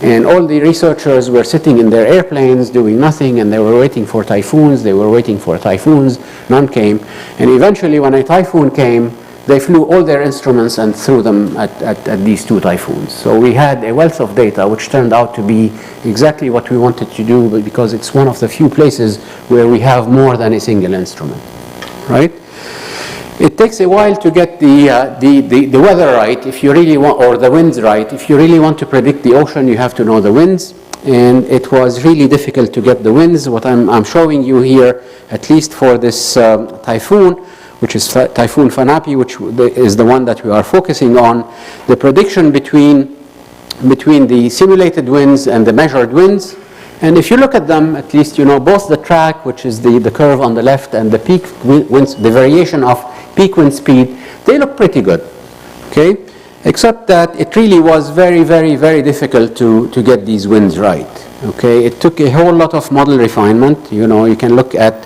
And all the researchers were sitting in their airplanes doing nothing, and they were waiting for typhoons. None came. And eventually, when a typhoon came, they flew all their instruments and threw them at these two typhoons. So we had a wealth of data, which turned out to be exactly what we wanted to do, because it's one of the few places where we have more than a single instrument, right? It takes a while to get the weather right, if you really want, or the winds right. If you really want to predict the ocean, you have to know the winds. And it was really difficult to get the winds. What I'm showing you here, at least for this typhoon, which is Typhoon Fanapi, which is the one that we are focusing on, the prediction between the simulated winds and the measured winds. And if you look at them, at least both the track, which is the curve on the left, and the peak winds, the variation of peak wind speed, they look pretty good, okay? Except that it really was very, very, very difficult to get these winds right, okay? It took a whole lot of model refinement. You can look at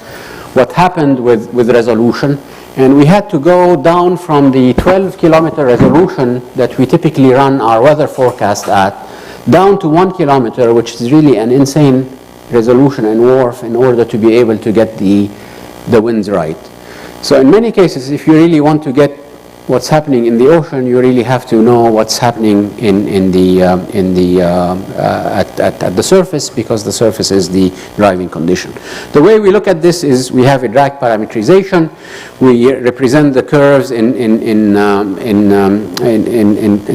what happened with resolution. And we had to go down from the 12-kilometer resolution that we typically run our weather forecast at, down to 1 kilometer, which is really an insane resolution and WRF, in order to be able to get the winds right. So in many cases, if you really want to get what's happening in the ocean, you really have to know what's happening at the surface, because the surface is the driving condition. The way we look at this is we have a drag parameterization. We represent the curves in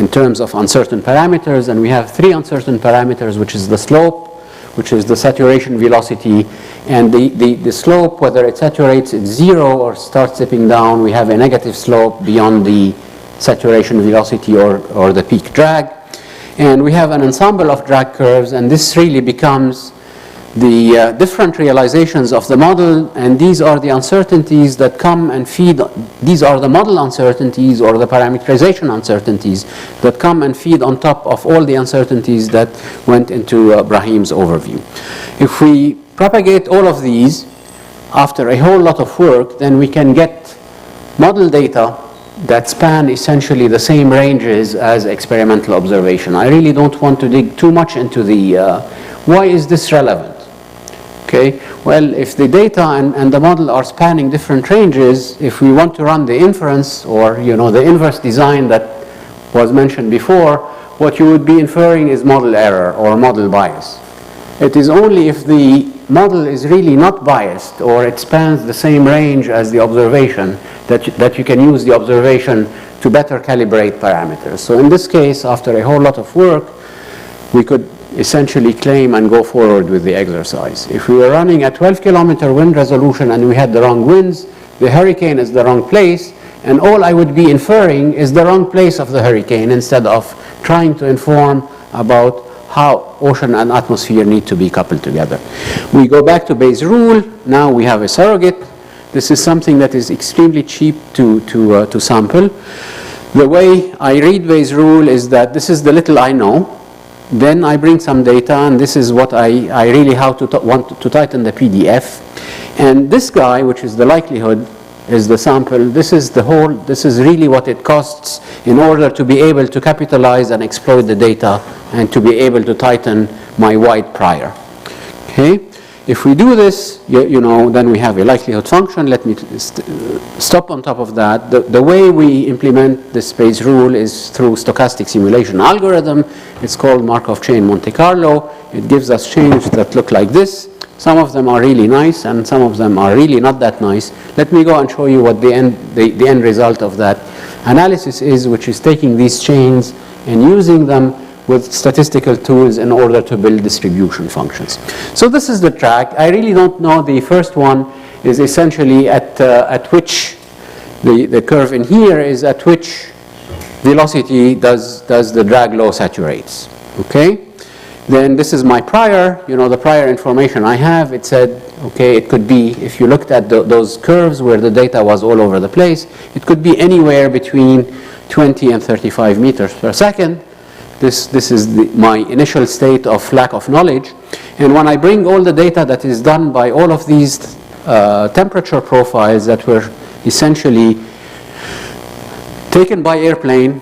terms of uncertain parameters, and we have three uncertain parameters, which is the slope, which is the saturation velocity, and the slope, whether it saturates at 0 or starts dipping down, we have a negative slope beyond the saturation velocity or the peak drag. And we have an ensemble of drag curves, and this really becomes the different realizations of the model, and these are the uncertainties that come and feed, these are the model uncertainties or the parameterization uncertainties that come and feed on top of all the uncertainties that went into Brahim's overview. If we propagate all of these after a whole lot of work, then we can get model data that span essentially the same ranges as experimental observation. I really don't want to dig too much into the why is this relevant? Okay, well, if the data and the model are spanning different ranges, if we want to run the inference or the inverse design that was mentioned before, what you would be inferring is model error or model bias. It is only if the model is really not biased or it spans the same range as the observation that you can use the observation to better calibrate parameters. So in this case, after a whole lot of work, we could essentially claim and go forward with the exercise. If we were running at 12-kilometer wind resolution and we had the wrong winds, the hurricane is the wrong place, and all I would be inferring is the wrong place of the hurricane instead of trying to inform about how ocean and atmosphere need to be coupled together. We go back to Bayes' rule. Now we have a surrogate. This is something that is extremely cheap to sample. The way I read Bayes' rule is that this is the little I know. Then I bring some data, and this is what I really want to tighten the PDF. And this guy, which is the likelihood, is the sample. This is really what it costs in order to be able to capitalize and exploit the data and to be able to tighten my wide prior. Okay? If we do this, then we have a likelihood function. Let me stop on top of that. The way we implement this Bayes rule is through stochastic simulation algorithm. It's called Markov chain Monte Carlo. It gives us chains that look like this. Some of them are really nice, and some of them are really not that nice. Let me go and show you what the end result of that analysis is, which is taking these chains and using them with statistical tools in order to build distribution functions. So this is the track. I really don't know. The first one is essentially at which the curve in here is at which velocity does the drag law saturates. Okay? Then this is my prior, the prior information I have. It said, okay, it could be, if you looked at those curves where the data was all over the place, it could be anywhere between 20 and 35 meters per second. This is my initial state of lack of knowledge. And when I bring all the data that is done by all of these temperature profiles that were essentially taken by airplane,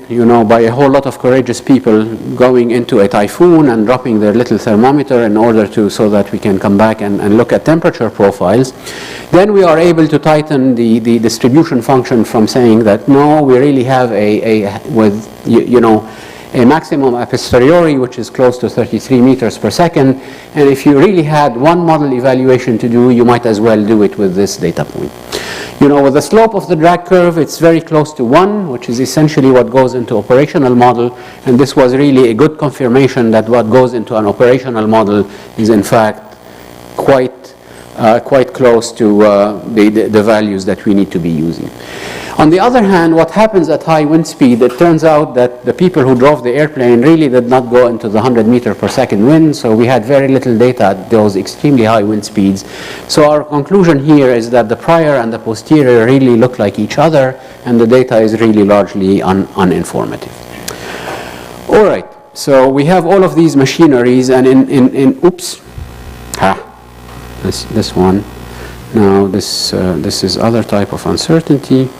by a whole lot of courageous people going into a typhoon and dropping their little thermometer in order so that we can come back and look at temperature profiles, then we are able to tighten the distribution function from saying that no, we really have a maximum a posteriori, which is close to 33 meters per second. And if you really had one model evaluation to do, you might as well do it with this data point. With the slope of the drag curve, it's very close to 1, which is essentially what goes into operational model. And this was really a good confirmation that what goes into an operational model is in fact quite close to the values that we need to be using. On the other hand, what happens at high wind speed, it turns out that the people who drove the airplane really did not go into the 100 meter per second wind, so we had very little data at those extremely high wind speeds. So our conclusion here is that the prior and the posterior really look like each other, and the data is really largely uninformative. All right, so we have all of these machineries, and this one. Now this is other type of uncertainty.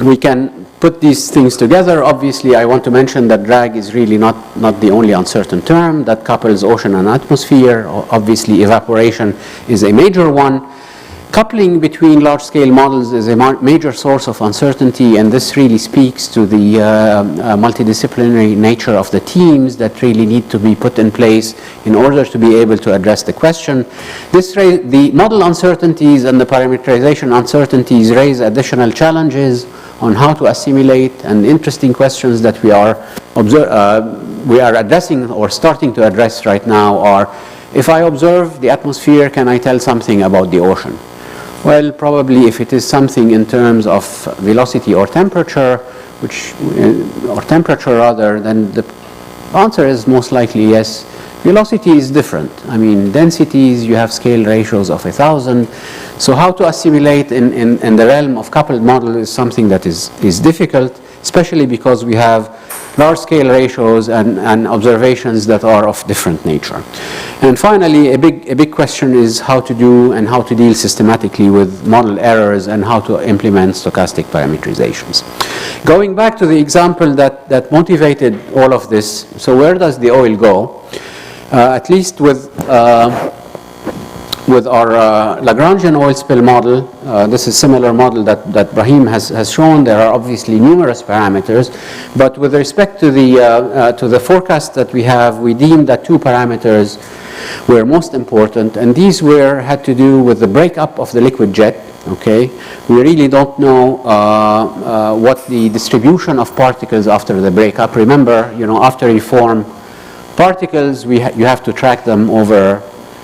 We can put these things together. Obviously, I want to mention that drag is really not the only uncertain term that couples ocean and atmosphere. Obviously, evaporation is a major one. coupling between large-scale models is a major source of uncertainty, and this really speaks to the multidisciplinary nature of the teams that really need to be put in place in order to be able to address the question. The model uncertainties and the parameterization uncertainties raise additional challenges on how to assimilate, and interesting questions that we are addressing or starting to address right now are, if I observe the atmosphere, can I tell something about the ocean? Well, probably if it is something in terms of velocity or temperature, then the answer is most likely yes. Velocity is different. I mean, densities, you have scale ratios of 1,000. So how to assimilate in the realm of coupled model is something that is difficult, especially because we have large-scale ratios and observations that are of different nature. And finally, a big question is how to do and how to deal systematically with model errors and how to implement stochastic parameterizations. Going back to the example that motivated all of this, so where does the oil go? At least with our Lagrangian oil spill model, this is a similar model that Brahim has shown. There are obviously numerous parameters, but with respect to the forecast that we have, we deemed that two parameters were most important, and these had to do with the breakup of the liquid jet. Okay, we really don't know what the distribution of particles after the breakup. Remember, after you form particles, you have to track them over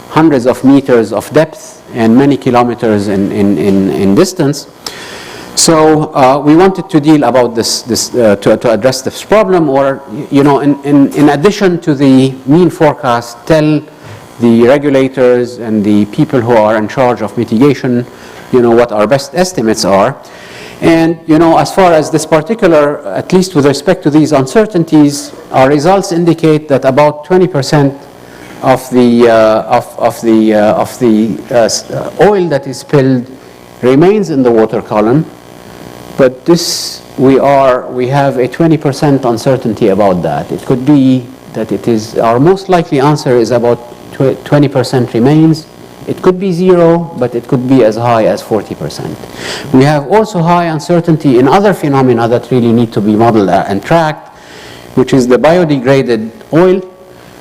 hundreds of meters of depth and many kilometers in distance. So we wanted to deal about this to address this problem, or in addition to the mean forecast, tell the regulators and the people who are in charge of mitigation, what our best estimates are. And as far as this particular, at least with respect to these uncertainties, our results indicate that about 20% of the oil that is spilled remains in the water column, but we have a 20% uncertainty about that. It could be that our most likely answer is about 20% remains. It could be 0, but it could be as high as 40%. We have also high uncertainty in other phenomena that really need to be modeled and tracked, which is the biodegraded oil.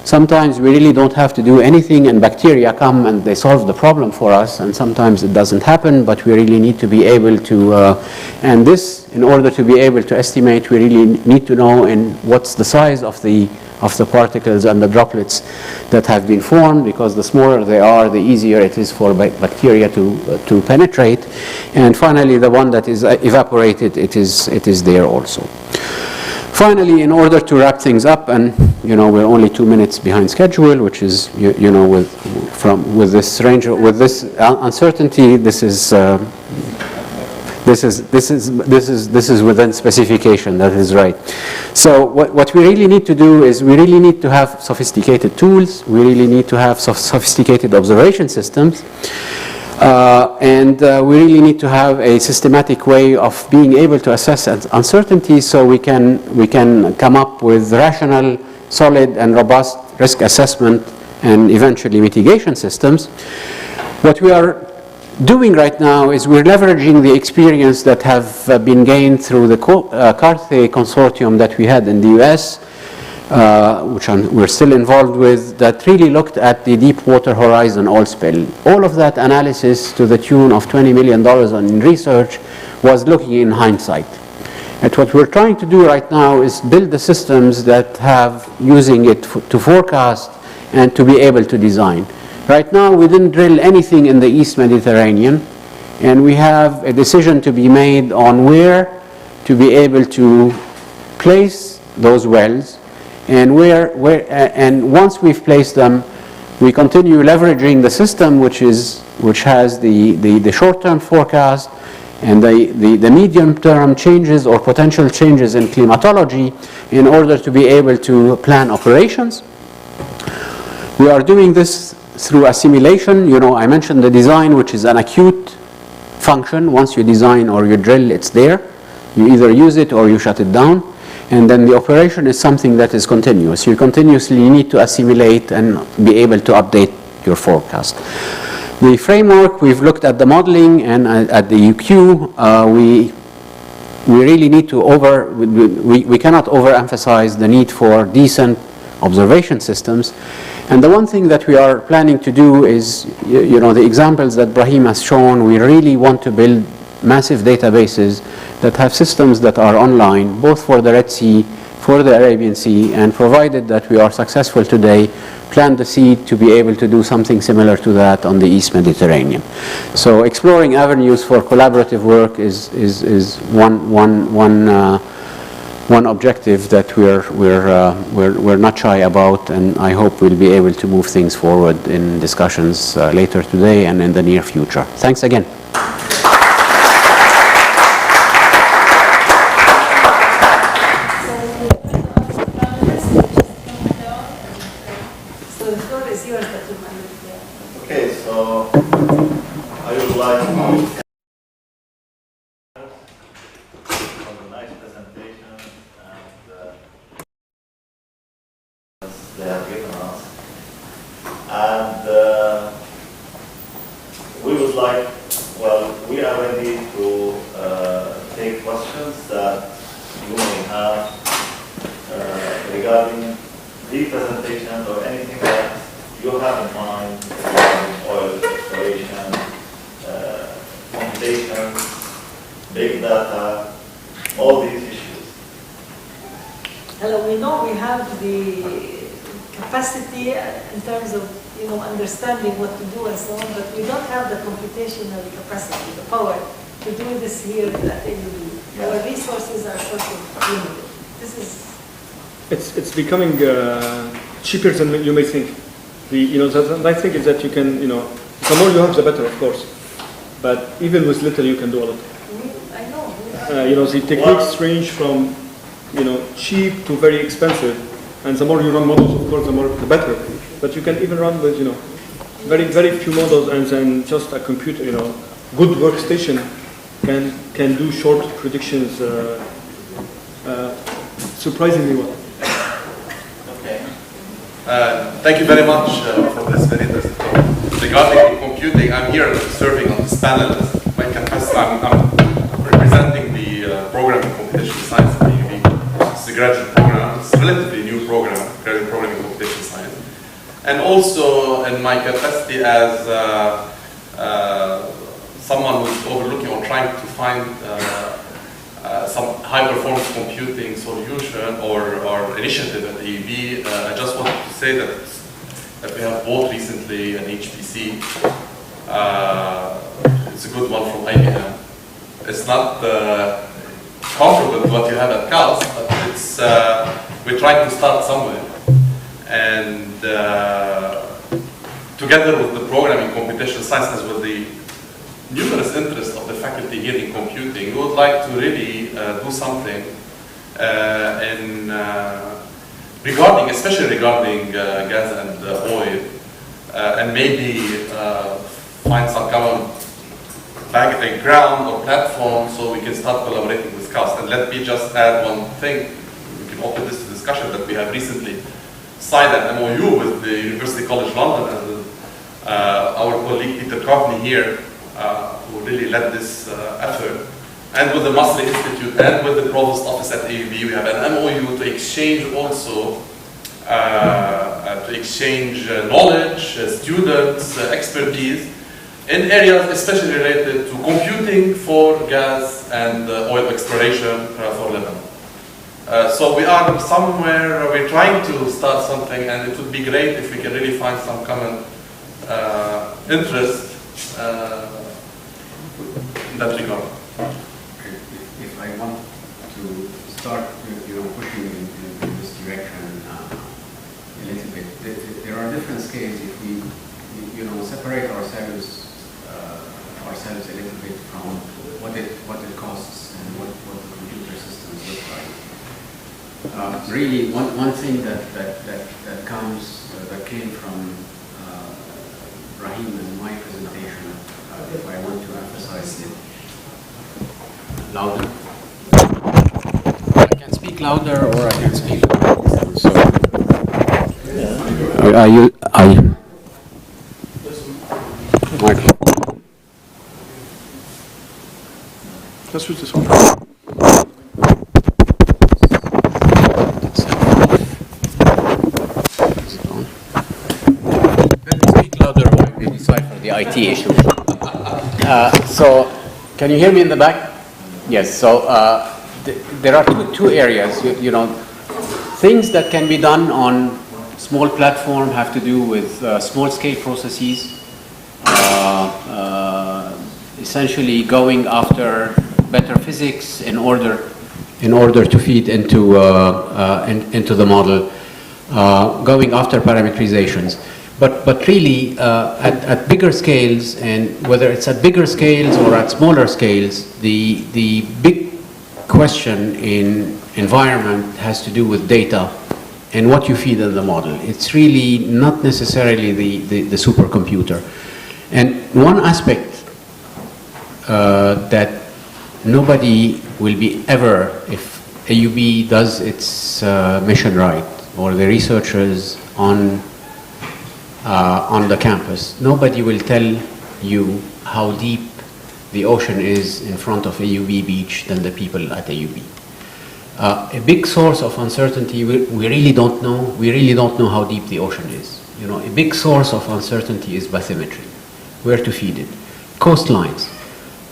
Sometimes we really don't have to do anything, and bacteria come and they solve the problem for us, and sometimes it doesn't happen, but we really need to be able to, and this, in order to be able to estimate, we really need to know what's the size of the particles and the droplets that have been formed, because the smaller they are, the easier it is for bacteria to penetrate. And finally, the one that is evaporated, it is there also. Finally, in order to wrap things up, and we're only 2 minutes behind schedule, which is with this range, with this uncertainty, this is within specification. That is right. So what we really need to do is we really need to have sophisticated tools. We really need to have sophisticated observation systems. And we really need to have a systematic way of being able to assess uncertainties, so we can come up with rational, solid, and robust risk assessment and eventually mitigation systems. What we are doing right now is we're leveraging the experience that have been gained through the Carthay consortium that we had in the US, which we're still involved with, that really looked at the Deepwater Horizon oil spill. All of that analysis, to the tune of $20 million in research, was looking in hindsight. And what we're trying to do right now is build the systems that have using it to forecast and to be able to design. Right now, we didn't drill anything in the East Mediterranean, and we have a decision to be made on where to be able to place those wells, and and once we've placed them, we continue leveraging the system which has the short-term forecast and the medium-term changes or potential changes in climatology in order to be able to plan operations. We are doing this through assimilation. I mentioned the design, which is an acute function. Once you design or you drill, it's there. You either use it or you shut it down. And then the operation is something that is continuous. You continuously need to assimilate and be able to update your forecast. The framework, we've looked at the modeling and at the UQ. We really need to we cannot overemphasize the need for decent observation systems. And the one thing that we are planning to do is, the examples that Brahim has shown, we really want to build massive databases that have systems that are online, both for the Red Sea, for the Arabian Sea, and provided that we are successful today, plant the seed to be able to do something similar to that on the East Mediterranean. So exploring avenues for collaborative work is one objective that we're not shy about, and I hope we'll be able to move things forward in discussions later today and in the near future. Thanks again. Okay, so I would like to for the nice presentation and they have given us. And we would like, we are ready to take questions that you may have regarding the presentation or anything that you have in mind regarding oil exploration, computations, big data, all these issues. Hello, we know we have the capacity in terms of understanding what to do and so on, but we don't have the computational capacity, the power to do this here at AUB. Our resources are sort of limited. This is It's becoming cheaper than you may think. The nice thing is that you can, the more you have, the better, of course. But even with little, you can do a lot. I know. The techniques range from, cheap to very expensive. And the more you run models, of course, the better. But you can even run with, very, very few models, and then just a computer, good workstation can do short predictions surprisingly well. Thank you very much for this very interesting talk. Regarding computing, I'm here serving on this panel. My capacity, I'm representing the program in computational science at the UB. It's a graduate program. It's a relatively new program, graduate program in computational science. And also in my capacity as someone who's overlooking or trying to find some high-performance computing solution or initiative at AUB, I just wanted to say that we have bought recently an HPC. It's a good one from IBM. It's not comparable to what you have at CALS, but it's we're trying to start somewhere. And together with the program in computational science, as with the numerous interests of the faculty here in computing, we would like to really do something especially regarding gas and oil, and maybe find some common background or platform so we can start collaborating with CAST. And let me just add one thing. We can open this to discussion that we have recently signed an MOU with the University College London and our colleague Peter Coveney here, who really led this effort, and with the Masri Institute and with the Provost Office at AUB, we have an MOU to exchange also, knowledge, students, expertise in areas especially related to computing for gas and oil exploration for Lebanon. So we are somewhere, we're trying to start something, and it would be great if we can really find some common interest in that regard. If I want to start, pushing in this direction a little bit, there are different scales. If we, separate ourselves a little bit from what it costs and what the computer systems look like. Really, one thing that came from Rahim in my presentation, if I want to emphasize it louder. I can speak louder or I can speak louder. So, are you? Mark. Let's use this one. Speak louder while we decipher the IT issue. So, can you hear me in the back? Yes. So there are two areas. You know, things that can be done on small platform have to do with small-scale processes. Essentially, going after better physics in order to feed into the model. Going after parametrizations. But really, at bigger scales, and whether it's at bigger scales or at smaller scales, the big question in environment has to do with data and what you feed in the model. It's really not necessarily the supercomputer. And one aspect that nobody will be ever, if AUB does its mission right, or the researchers on the campus, nobody will tell you how deep the ocean is in front of AUB beach than the people at AUB. A big source of uncertainty, we really don't know. We really don't know how deep the ocean is. You know, a big source of uncertainty is bathymetry, where to feed it. Coastlines,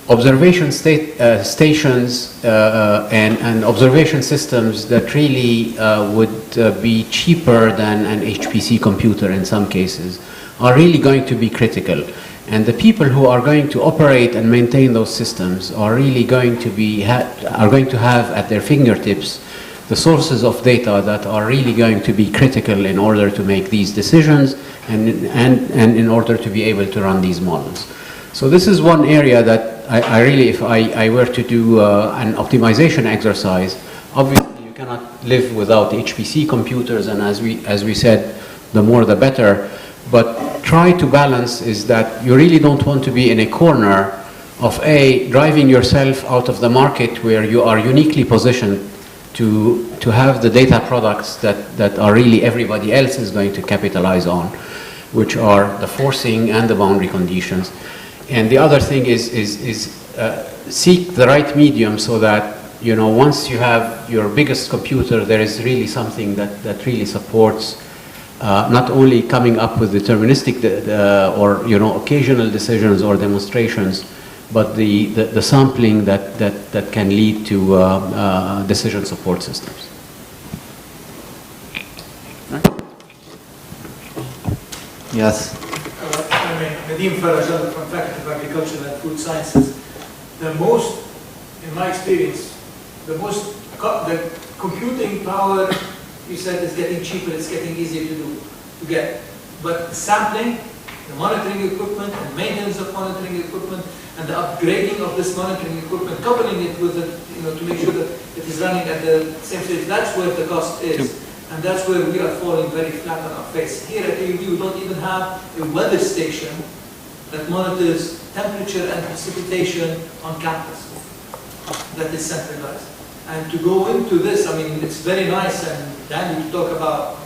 observation stations and observation systems that really would be cheaper than an HPC computer in some cases are really going to be critical. And the people who are going to operate and maintain those systems are really going to have at their fingertips the sources of data that are really going to be critical in order to make these decisions and in order to be able to run these models. So this is one area that I really, if I were to do an optimization exercise, obviously you cannot live without HPC computers, and as we said, the more the better. But try to balance is that you really don't want to be in a corner of driving yourself out of the market where you are uniquely positioned to have the data products that are really everybody else is going to capitalize on, which are the forcing and the boundary conditions. And the other thing is seek the right medium so that, you know, once you have your biggest computer, there is really something that really supports not only coming up with deterministic or, you know, occasional decisions or demonstrations, but the sampling that can lead to decision support systems. Right? Yes. Nadim Farajal from Faculty of Agriculture and Food Sciences. The most, in my experience, the computing power, you said, is getting cheaper, it's getting easier to get. But the sampling, the monitoring equipment, and maintenance of monitoring equipment, and the upgrading of this monitoring equipment, coupling it with it, you know, to make sure that it is running at the same stage, that's where the cost is. And that's where we are falling very flat on our face. Here at AUB, we don't even have a weather station that monitors temperature and precipitation on campus that is centralized. And to go into this, I mean, it's very nice and dandy to talk about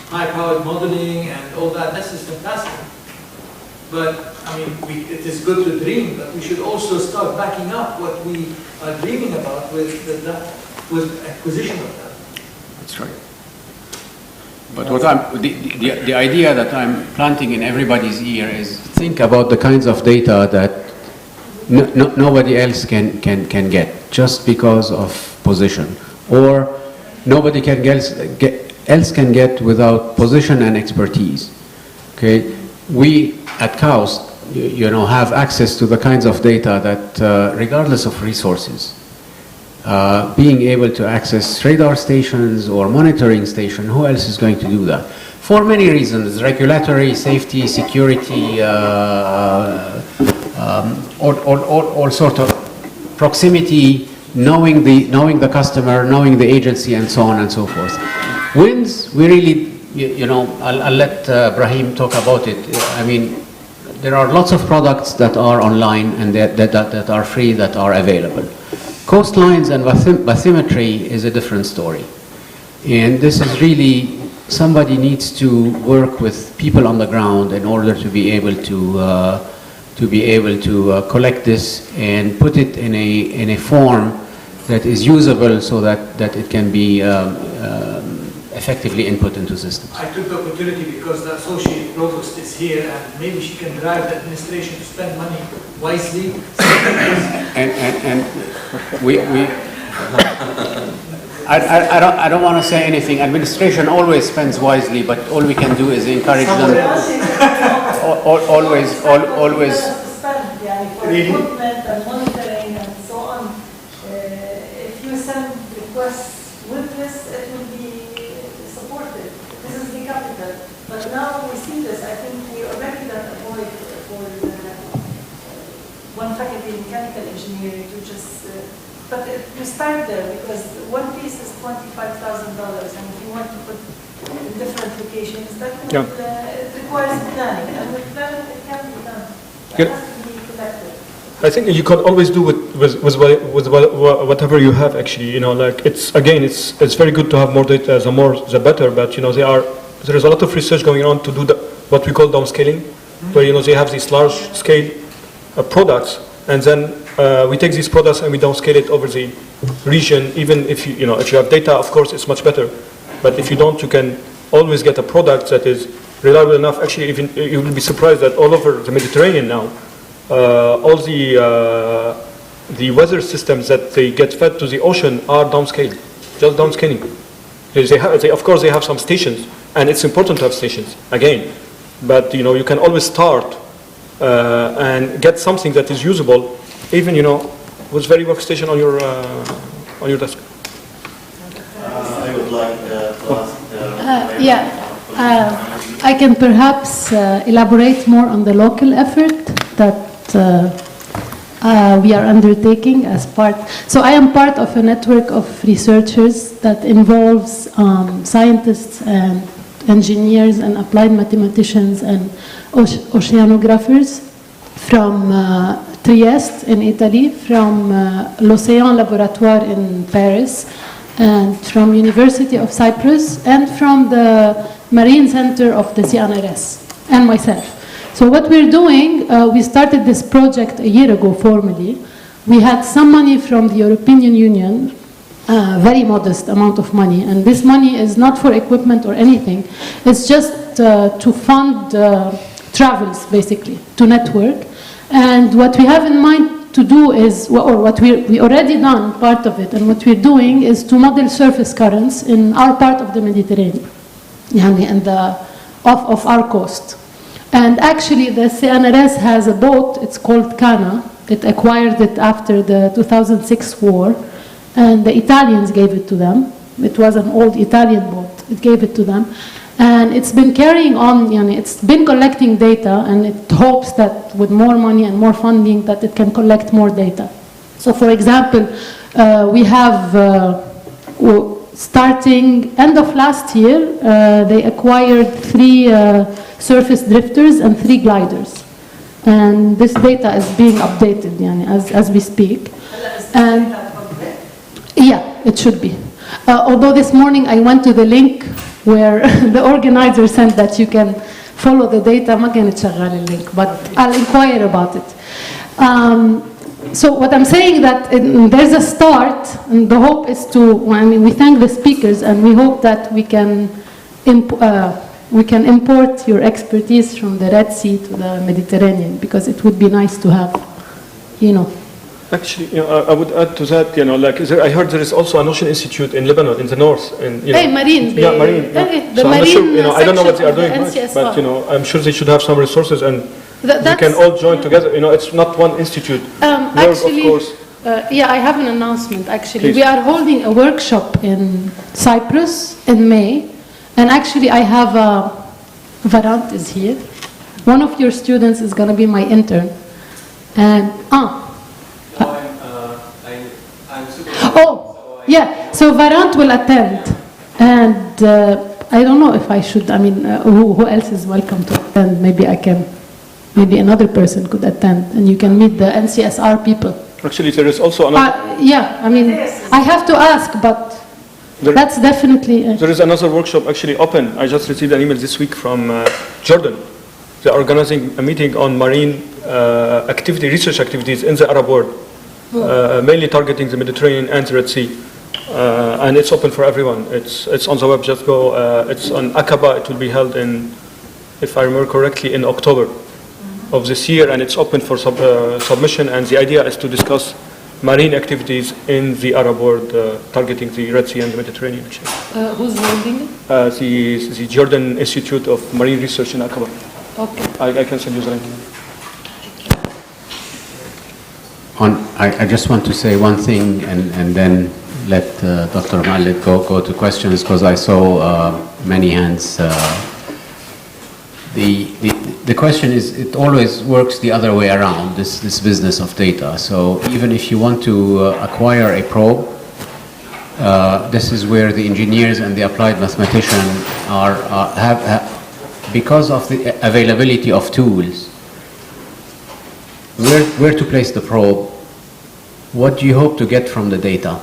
high-powered modeling and all that. This is fantastic. But, I mean, it is good to dream, but we should also start backing up what we are dreaming about with acquisition of that. That's right. But what the idea that I'm planting in everybody's ear is think about the kinds of data that nobody else can get just because of position, or nobody else can get without position and expertise. Okay, we at KAUST, you know, have access to the kinds of data that, regardless of resources, being able to access radar stations or monitoring station, who else is going to do that? For many reasons, regulatory, safety, security, all sort of proximity, knowing the customer, knowing the agency, and so on and so forth. Winds, we really, you know, I'll let Brahim talk about it. I mean, there are lots of products that are online and that are free, that are available. Coastlines and bathymetry is a different story. And this is really, somebody needs to work with people on the ground in order to be able to to be able to collect this and put it in a form that is usable so that it can be effectively input into systems. I took the opportunity because the associate provost is here and maybe she can drive the administration to spend money wisely. And we I don't want to say anything. Administration always spends wisely, but all we can do is encourage them. Always. For equipment and monitoring and so on. If you send requests with this, it will be supported. This is the capital. But now we see this. I think we already done a void for one faculty in chemical engineering to just. But you start there because one piece is $25,000, and if you want to put in different locations, that would, it requires planning, and with planning it can be done. It has to be collected. I think you can always do with whatever you have. Actually, like it's very good to have more data. The more, the better. But there is a lot of research going on to do what we call downscaling, where they have these large scale products, and then we take these products and we downscale it over the region. Even if if you have data, of course, it's much better. But if you don't, you can always get a product that is reliable enough. Actually, even you will be surprised that all over the Mediterranean now, all the weather systems that they get fed to the ocean are downscaled, just downscaling. Of course, they have some stations, and it's important to have stations again. But you can always start and get something that is usable, even with very workstation on your desk. I would like to ask. I can perhaps elaborate more on the local effort that we are undertaking as part. So I am part of a network of researchers that involves scientists and engineers and applied mathematicians and oceanographers from Trieste in Italy, from l'Océan Laboratoire in Paris, and from University of Cyprus, and from the Marine Center of the CNRS, and myself. So what we're doing, we started this project a year ago formally. We had some money from the European Union, very modest amount of money, and this money is not for equipment or anything. It's just to fund travels, basically, to network. And what we have in mind to do is, or what we already done, part of it, and what we're doing is to model surface currents in our part of the Mediterranean, and off our coast. And actually, the CNRS has a boat, it's called Cana. It acquired it after the 2006 war, and the Italians gave it to them. It was an old Italian boat. It gave it to them. And it's been carrying on, it's been collecting data, and it hopes that with more money and more funding that it can collect more data. So for example, we have, starting end of last year, they acquired 3 surface drifters and 3 gliders. And this data is being updated as we speak. And yeah, it should be. Although this morning I went to the link where the organizer said that you can follow the data, ما كانت شغالة اللينك, but I'll inquire about it. So what I'm saying that there's a start, and the hope is we thank the speakers, and we hope that we can import your expertise from the Red Sea to the Mediterranean, because it would be nice to have, Actually, I would add to that, I heard there is also an ocean institute in Lebanon, in the north. And, Marine. Yeah, Marine. Yeah. The So I'm not Marine sure, I don't know what they are doing, NCSR. but, I'm sure they should have some resources, and we can all join together. It's not one institute. Actually, of course. I have an announcement, actually. Please. We are holding a workshop in Cyprus in May, and actually I have Varant is here. One of your students is going to be my intern. And, so Varant will attend, and I don't know if I should, who else is welcome to attend? Maybe another person could attend, and you can meet the NCSR people. Actually, there is also another... I have to ask, but that's definitely... There is another workshop actually open. I just received an email this week from Jordan. They are organizing a meeting on marine research activities in the Arab world, mainly targeting the Mediterranean and the Red Sea. And it's open for everyone. It's on the web. Just go. It's on Aqaba. It will be held in, if I remember correctly, in October of this year, and it's open for submission. And the idea is to discuss marine activities in the Arab world, targeting the Red Sea and the Mediterranean. Who's holding it? The Jordan Institute of Marine Research in Aqaba. Okay. I can send you the link. I just want to say one thing and then let Dr. Malik go to questions, because I saw many hands. The question is, it always works the other way around, this business of data. So even if you want to acquire a probe, this is where the engineers and the applied mathematician have because of the availability of tools, where to place the probe, what do you hope to get from the data,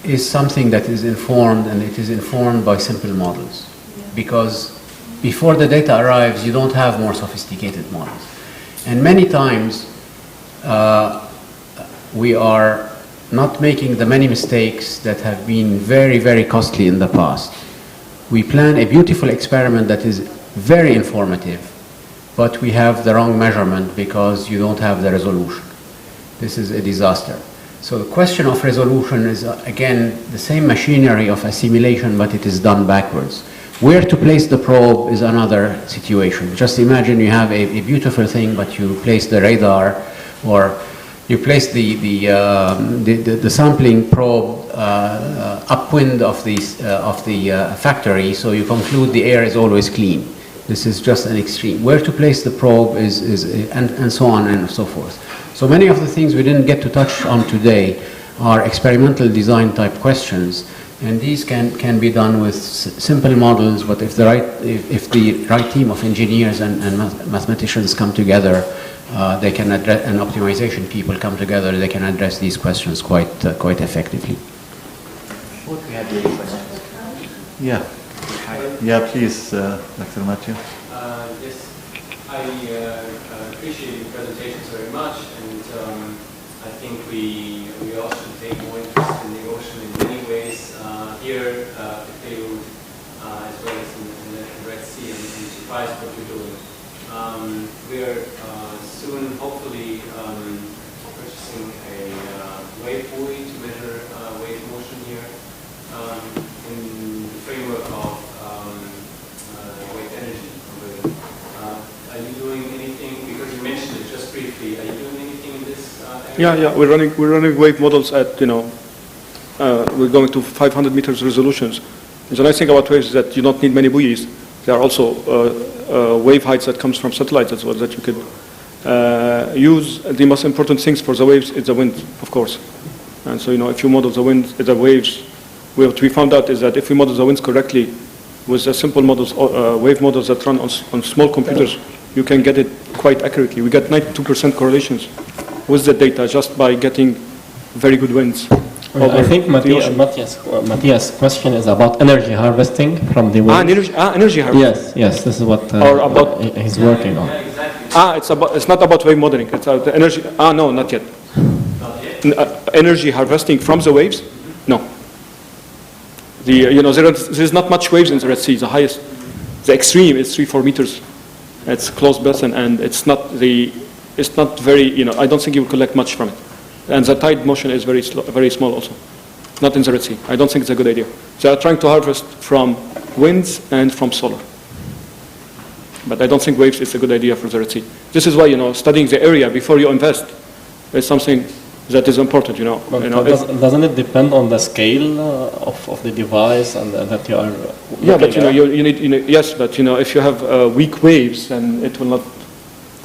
is something that is informed, and it is informed by simple models. Because before the data arrives, you don't have more sophisticated models. And many times, we are not making the many mistakes that have been very, very costly in the past. We plan a beautiful experiment that is very informative, but we have the wrong measurement because you don't have the resolution. This is a disaster. So the question of resolution is, again, the same machinery of assimilation, but it is done backwards. Where to place the probe is another situation. Just imagine you have a beautiful thing, but you place the radar, or you place the sampling probe upwind of the factory, so you conclude the air is always clean. This is just an extreme. Where to place the probe and so on and so forth. So many of the things we didn't get to touch on today are experimental design type questions, and these can be done with simple models. But if the right team of engineers and mathematicians come together, they can address, and optimization people come together, they can address these questions quite effectively. Would we have any questions? Yeah. Yeah, please, Dr. Matthew. Yes, I appreciate your presentations very much, and I think we all should take more interest in the ocean in many ways here at Beirut, as well as in the Red Sea, and surprised what you're doing. We're soon, hopefully, purchasing a wave buoy to measure wave motion here in the framework of wave energy conversion. Are you doing anything, because you mentioned it just briefly, are you doing anything in this area? Yeah, we're running wave models at, we're going to 500 meters resolutions. And the nice thing about waves is that you don't need many buoys. There are also wave heights that comes from satellites as well that you could use. The most important things for the waves is the wind, of course. And so, if you model the waves, what we found out is that if we model the winds correctly with the simple models, wave models that run on small computers, you can get it quite accurately. We get 92% correlations with the data just by getting very good winds. I think Matthias' question is about energy harvesting from the wind. Energy harvesting. Yes, this is what he's working on. It's not about wave modeling. It's about the energy. No, not yet. Energy harvesting from the waves? No. There's not much waves in the Red Sea. The extreme is 3-4 meters. It's closed basin, and it's not very. I don't think you will collect much from it. And the tide motion is very small also. Not in the Red Sea. I don't think it's a good idea. They are trying to harvest from winds and from solar. But I don't think waves is a good idea for the Red Sea. This is why, studying the area before you invest is something that is important, Doesn't it depend on the scale of the device and that you are? Yeah, but you need, yes, but if you have weak waves, then it will not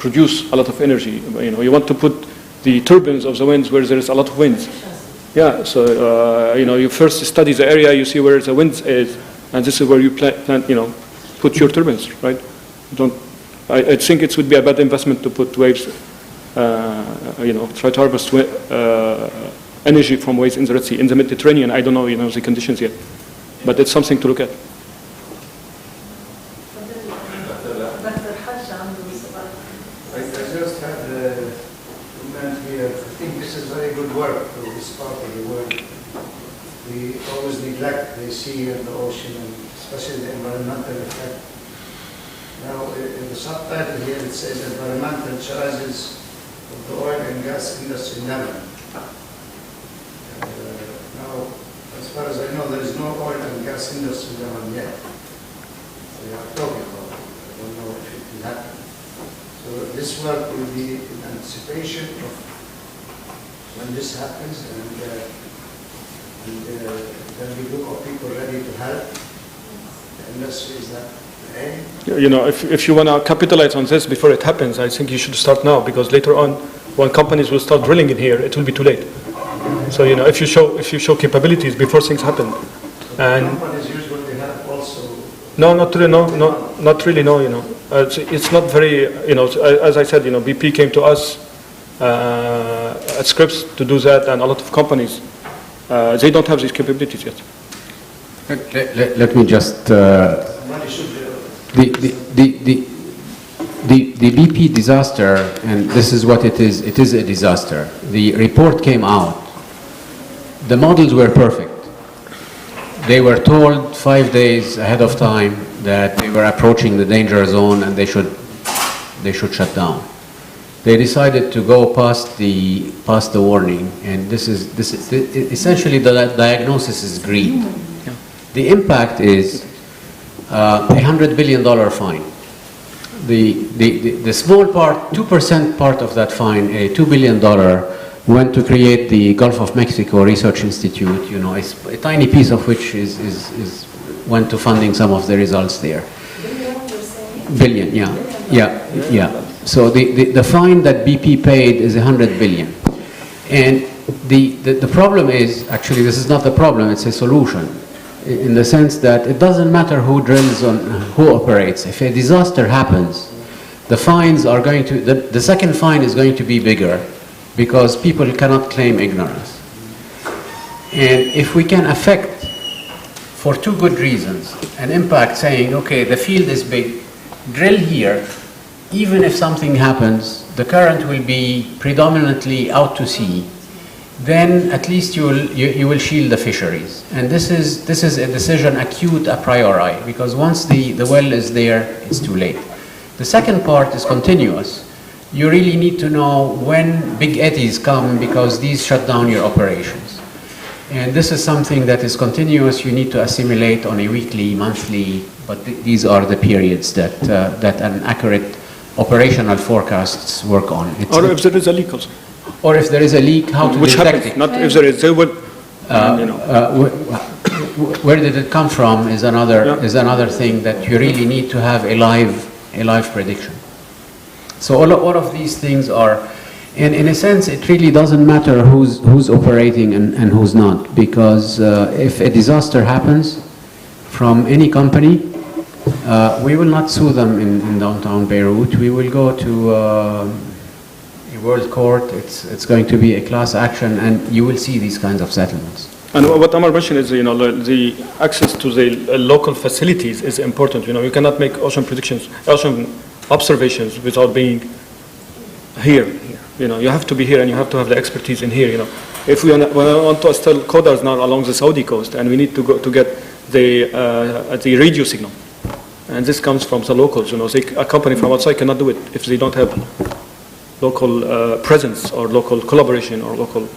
produce a lot of energy. You want to put the turbines of the winds where there is a lot of winds. Yeah, so you first study the area, you see where the wind is, and this is where you put your turbines, right? I think it would be a bad investment to put waves. Try to harvest energy from waves in the Red Sea. In the Mediterranean, I don't know, the conditions yet, but it's something to look at. this part of the world, we always neglect the sea and the ocean, and especially the environmental effect. Now, in the subtitle here, it says environmental challenges of the oil and gas industry in Lebanon. Now, as far as I know, there is no oil and gas industry in Lebanon yet. We are talking about it. I don't know if it will happen. So this work will be in anticipation of when this happens, and then we look for people ready to help. The industry is that the aim. You know, if you want to capitalize on this before it happens, I think you should start now, because later on, when companies will start drilling in here, it will be too late. So, you know, if you show capabilities before things happen, and companies usually have also. No, not really. Not really. No, you know, it's not very. You know, as I said, you know, BP came to us at Scripps to do that, and a lot of companies they don't have these capabilities yet. Let me just the BP disaster, and this is what it is. It is a disaster. The report came out. The models were perfect. They were told 5 days ahead of time that they were approaching the danger zone and they should shut down. They decided to go past the warning, and this is essentially the diagnosis is greed. The impact is $100 billion fine. The small part, 2% part of that fine, a $2 billion, went to create the Gulf of Mexico Research Institute. You know, a tiny piece of which went to funding some of the results there. Billion, yeah. So the fine that BP paid is $100 billion, and the problem is, actually this is not the problem, it's a solution, in the sense that it doesn't matter who drills or who operates. If a disaster happens, the fines are going to, the second fine is going to be bigger, because people cannot claim ignorance. And if we can affect, for two good reasons, an impact saying, okay, the field is big, drill here, even if something happens, the current will be predominantly out to sea, then at least you will shield the fisheries. And this is a decision acute a priori, because once the well is there, it's too late. The second part is continuous. You really need to know when big eddies come, because these shut down your operations. And this is something that is continuous. You need to assimilate on a weekly, monthly, but these are the periods that an accurate operational forecasts work on. Or if there is a leak also. Or if there is a leak, how to Which detect happens, it. not if there is, they would, you know. Where did it come from is another thing that you really need to have a live prediction. So all of these things are, and in a sense, it really doesn't matter who's operating and who's not, because if a disaster happens from any company, we will not sue them in downtown Beirut. We will go to a world court. It's going to be a class action, and you will see these kinds of settlements. And what Amar mentioned is, you know, the access to the local facilities is important. You know, you cannot make ocean observations without being here. You know, you have to be here, and you have to have the expertise in here. You know, if we want to install coders now along the Saudi coast, and we need to go to get the radio signal, and this comes from the locals. You know, a company from outside cannot do it if they don't have local presence or local collaboration or local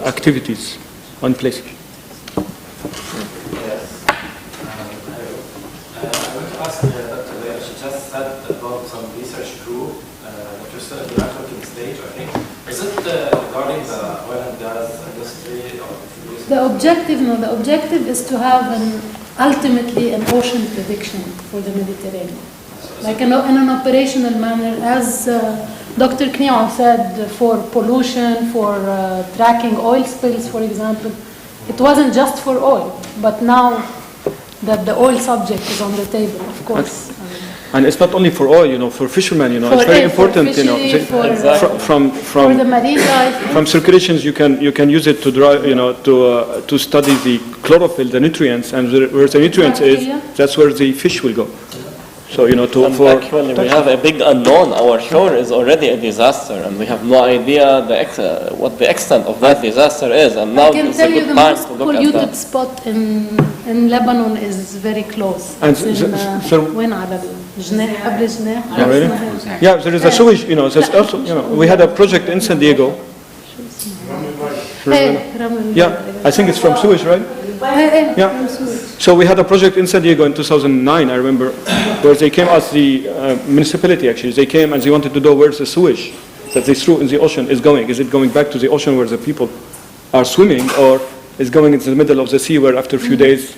activities on place. Yes. I want to ask Dr. Leah, she just said about some research crew that you're still at the networking stage, I think. Is it regarding the oil and gas industry? Or The objective is to have ultimately an ocean prediction for the Mediterranean. Like in an operational manner, as Dr. Kniao said, for pollution, for tracking oil spills, for example, it wasn't just for oil, but now that the oil subject is on the table, of course. And it's not only for oil, you know, for fishermen, you know, it's very important, you know, for the marine life. From circulations, you can use it to drive, you know, to study the chlorophyll, the nutrients, and where the nutrients is, that's where the fish will go. So, you know, Actually, we have a big unknown. Our shore is already a disaster, and we have no idea what the extent of that disaster is. And now I can is tell a you good the time most to look at polluted that. spot in Lebanon is very close. And It's in, وين على الجناح قبل الجناح. Oh, really? Yeah, there is a sewage, you know, there's also, you know, we had a project in San Diego. Yeah, I think it's from sewage, right? Yeah. So we had a project in San Diego in 2009, I remember, where they came as the municipality actually. They came and they wanted to know where's the sewage that they threw in the ocean is going. Is it going back to the ocean where the people are swimming, or is going into the middle of the sea where after a few days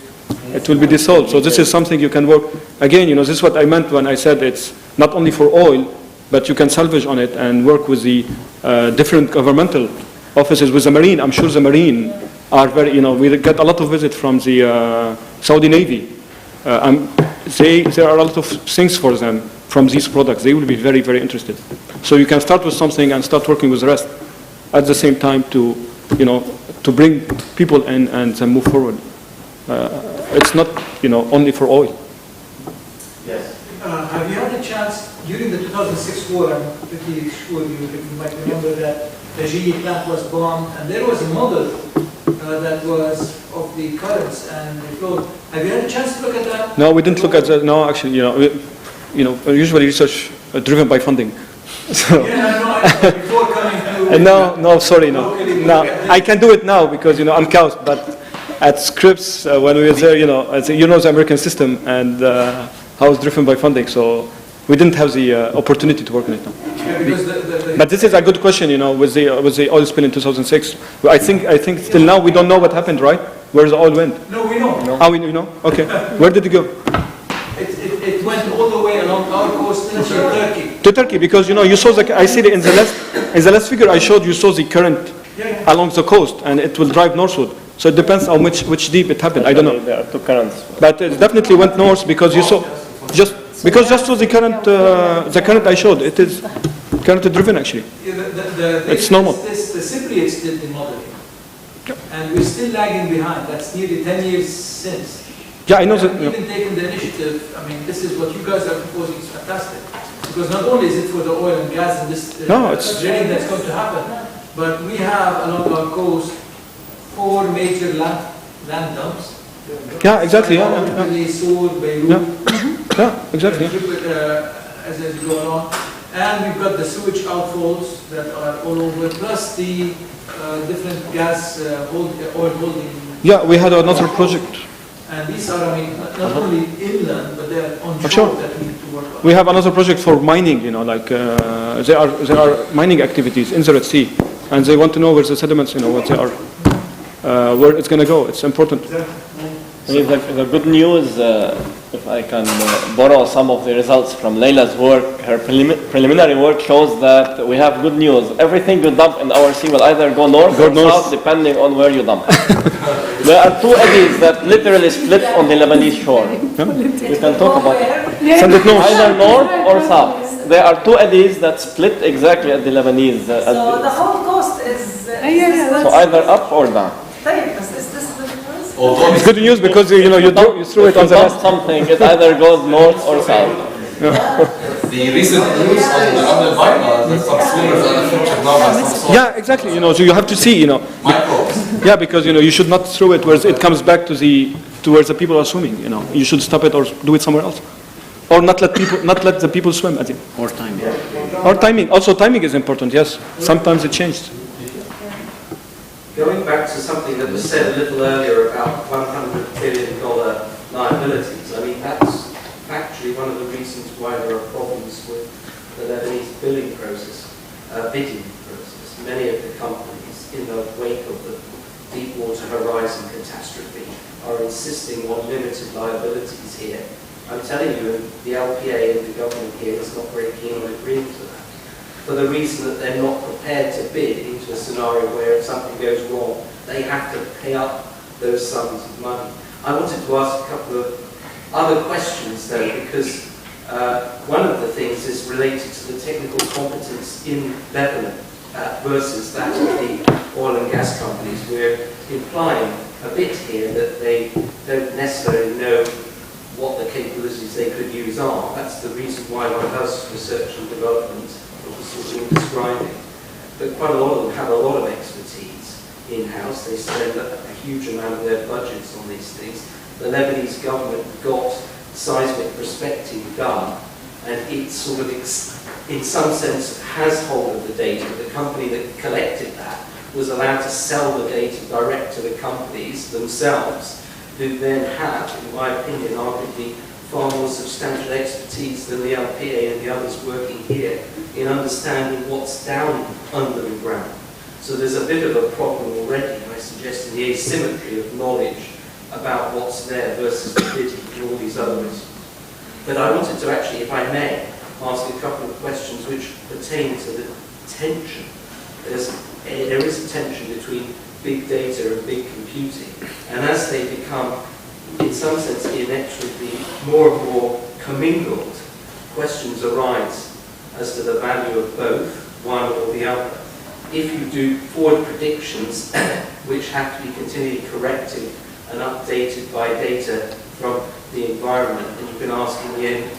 it will be dissolved? So this is something you can work. Again, you know, this is what I meant when I said it's not only for oil, but you can salvage on it and work with the different governmental offices, with the Marine. I'm sure the Marine are very, you know, we get a lot of visits from the Saudi Navy. There are a lot of things for them from these products. They will be very, very interested. So you can start with something and start working with the rest at the same time to, you know, to bring people in and then move forward. It's not, you know, only for oil. Yes. Have you had a chance, during the 2006 war, I'm pretty sure you might remember that the GE plant was bombed, and there was a model that was of the currents and the flow. Have you had a chance to look at that? No, we didn't look at that. No, actually, you know, usually research driven by funding. So, Yeah, I know, before coming to... no, sorry, no. No, I can do it now because, you know, I'm Kaus, but at Scripps, when we were there, you know, the American system and how it's driven by funding, so we didn't have the opportunity to work on it now. Yeah, because But this is a good question, you know, with the oil spill in 2006. I think still now we don't know what happened, right? Where the oil went? No, we know. Oh, we know? Okay. Where did it go? It went all the way along our coast to Turkey. To Turkey, because, you know, you saw I see in the last figure I showed, you saw the current along the coast, and it will drive northward. So it depends on which deep it happened. I don't know. There are two currents. But it definitely went north because you saw just to the current I showed, it is current driven actually. Yeah, It's normal. The Cypriots did the modeling, and we're still lagging behind. That's nearly 10 years since. Yeah, I know that. We haven't even taken the initiative. I mean, this is what you guys are proposing is fantastic. Because not only is it for the oil and gas and this drilling that's going to happen, but we have along our coast 4 major land dumps. Yeah, exactly. Yeah. Beirut. Yeah, exactly. As you go along. And we've got the sewage outfalls that are all over, plus the different gas oil holding. Yeah, we had another project. And these are, I mean, not only inland, but they're on shore Sure. that we need to work on. We have another project for mining, you know, like there are mining activities in the Red Sea, and they want to know where the sediments, you know, what they are, where it's going to go. It's important. The good news, if I can borrow some of the results from Leila's work, her preliminary work shows that we have good news. Everything you dump in our sea will either go north or south, depending on where you dump. There are 2 eddies that literally split on the Lebanese shore. We can talk about it. Send it north. Either north or south. There are 2 eddies that split exactly at the Lebanese. So the whole coast is... So either up or down. It's good news because you know you threw it on the rest. Something, it either goes north or south. The recent news on the Baima, that some swimmers are affected now by some sort Yeah, exactly. You know, so you have to see, you know. microbes. Yeah, because you know you should not throw it where it comes back to where the people are swimming. You know, you should stop it or do it somewhere else, or not let the people swim. I think. Or timing. Or timing. Also, timing is important. Yes, sometimes it changed. Going back to something that was said a little earlier about $100 billion liabilities, I mean, that's actually one of the reasons why there are problems with the Lebanese bidding process. Many of the companies, in the wake of the Deepwater Horizon catastrophe, are insisting on limited liabilities here. I'm telling you, the LPA and the government here is not very keen on agreeing to that, for the reason that they're not prepared to bid into a scenario where if something goes wrong, they have to pay up those sums of money. I wanted to ask a couple of other questions though, because one of the things is related to the technical competence in Lebanon versus that of the oil and gas companies. We're implying a bit here that they don't necessarily know what the capabilities they could use are. That's the reason why one does research and development of the sort you're describing. But quite a lot of them have a lot of expertise in-house. They spend a huge amount of their budgets on these things. The Lebanese government got seismic prospecting done, and it sort of, in some sense, has hold of the data. The company that collected that was allowed to sell the data direct to the companies themselves, who then have, in my opinion, arguably far more substantial expertise than the LPA and the others working here in understanding what's down under the ground. So there's a bit of a problem already, I suggest, in the asymmetry of knowledge about what's there versus validity and all these other issues. But I wanted to actually, if I may, ask a couple of questions which pertain to the tension. There is a tension between big data and big computing, and as they become, in some sense, inexorably more and more commingled, questions arise as to the value of both, one or the other. If you do forward predictions, which have to be continually corrected and updated by data from the environment, and you can ask in the end,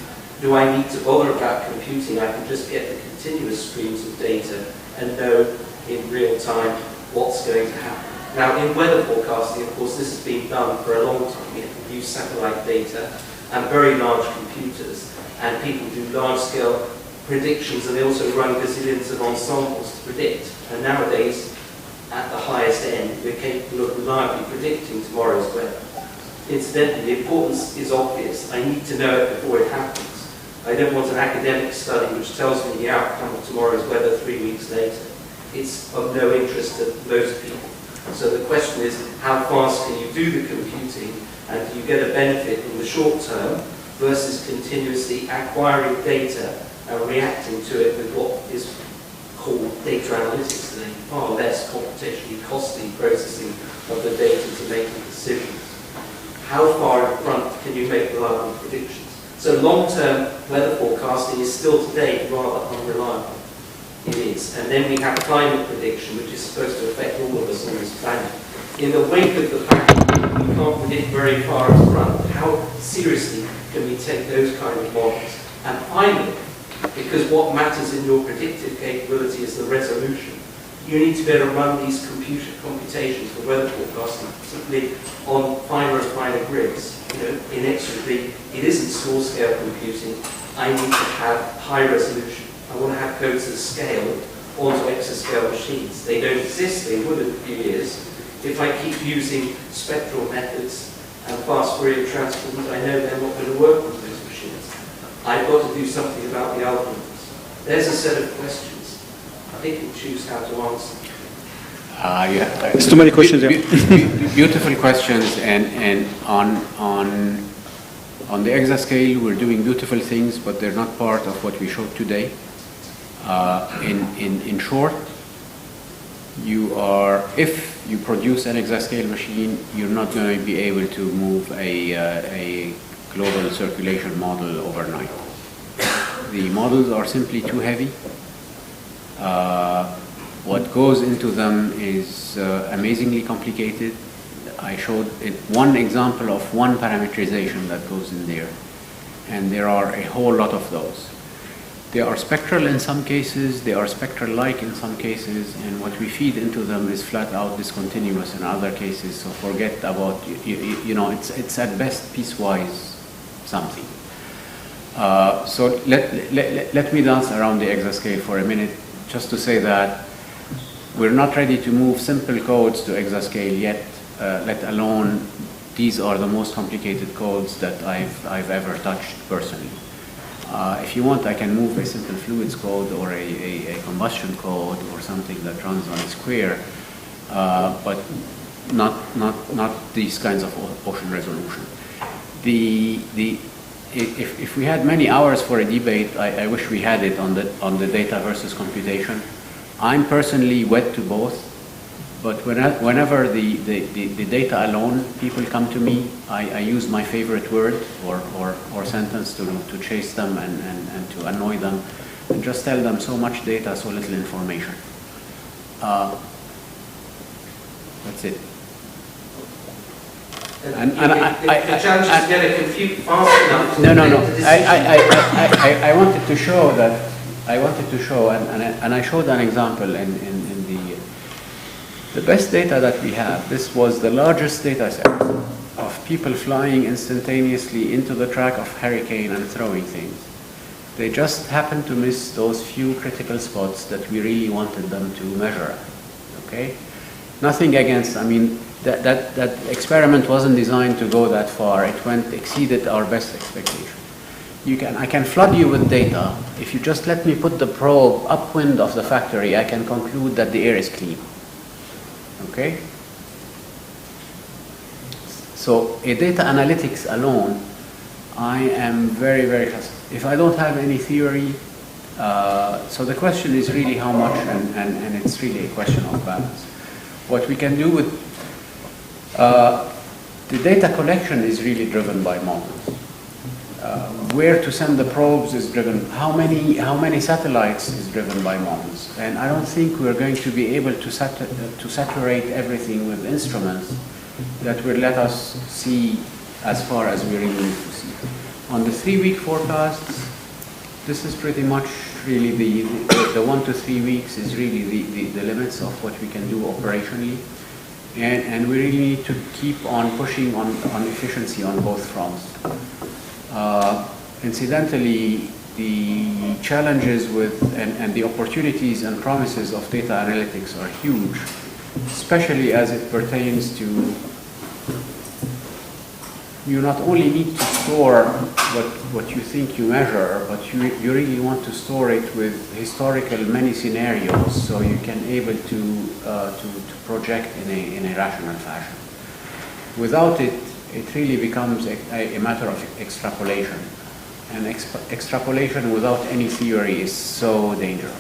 do I need to bother about computing? I can just get the continuous streams of data and know in real time what's going to happen. Now, in weather forecasting, of course, this has been done for a long time. We have used satellite data and very large computers, and people do large-scale predictions, and they also run gazillions of ensembles to predict. And nowadays, at the highest end, we're capable of reliably predicting tomorrow's weather. Incidentally, the importance is obvious. I need to know it before it happens. I don't want an academic study which tells me the outcome of tomorrow's weather 3 weeks later. It's of no interest to most people. So the question is, how fast can you do the computing, and do you get a benefit in the short term versus continuously acquiring data and reacting to it with what is called data analytics today, far less computationally costly processing of the data to make decisions. How far in front can you make reliable predictions? So long-term weather forecasting is still today rather unreliable. It is. And then we have climate prediction, which is supposed to affect all of us on this planet. In the wake of the fact that we can't predict very far in front, how seriously can we take those kind of models? And finally, because what matters in your predictive capability is the resolution, you need to be able to run these computations for weather forecasting, particularly on finer and finer grids. Inexorably, it isn't small-scale computing. I need to have high resolution. I want to have codes that scale onto exascale machines. They don't exist, they would in a few years. If I keep using spectral methods and fast Fourier transforms, I know they're not going to work on those machines. I've got to do something about the algorithms. There's a set of questions. I think we'll choose how to answer. Yeah. It's too many questions. Beautiful questions, and on the exascale, we're doing beautiful things, but they're not part of what we showed today. In short, if you produce an exascale machine, you're not going to be able to move a global circulation model overnight. The models are simply too heavy. What goes into them is amazingly complicated. I showed one example of one parameterization that goes in there, and there are a whole lot of those. They are spectral in some cases, they are spectral-like in some cases, and what we feed into them is flat out discontinuous in other cases, so forget about, it's at best piecewise something. So let me dance around the exascale for a minute, just to say that we're not ready to move simple codes to exascale yet, let alone these are the most complicated codes that I've ever touched personally. If you want, I can move a simple fluids code or a combustion code or something that runs on a square, but not these kinds of ocean resolution. If we had many hours for a debate, I wish we had it on the data versus computation. I'm personally wed to both, but whenever the data alone, people come to me, I use my favorite word or sentence to chase them and to annoy them, and just tell them so much data, so little information. That's it. The challenge is to get it compute fast enough. No. I wanted to show that. I wanted to show, and I showed an example in the best data that we have. This was the largest data set of people flying instantaneously into the track of hurricane and throwing things. They just happened to miss those few critical spots that we really wanted them to measure. Okay, nothing against. I mean, that experiment wasn't designed to go that far. It exceeded our best expectation. I can flood you with data. If you just let me put the probe upwind of the factory, I can conclude that the air is clean. Okay? So a data analytics alone, I am very, very hesitant. If I don't have any theory, so the question is really how much, and it's really a question of balance. What we can do with the data collection is really driven by models. Where to send the probes is driven, how many satellites is driven by models. And I don't think we're going to be able to saturate everything with instruments that will let us see as far as we really need to see. On the 3-week forecasts, this is pretty much really the 1 to 3 weeks is really the limits of what we can do operationally. And we really need to keep on pushing on efficiency on both fronts. Incidentally, the challenges with and the opportunities and promises of data analytics are huge, especially as it pertains to you not only need to store what you think you measure, but you really want to store it with historical many scenarios, so you can able to project in a rational fashion. Without it, it really becomes a matter of extrapolation. And extrapolation without any theory is so dangerous.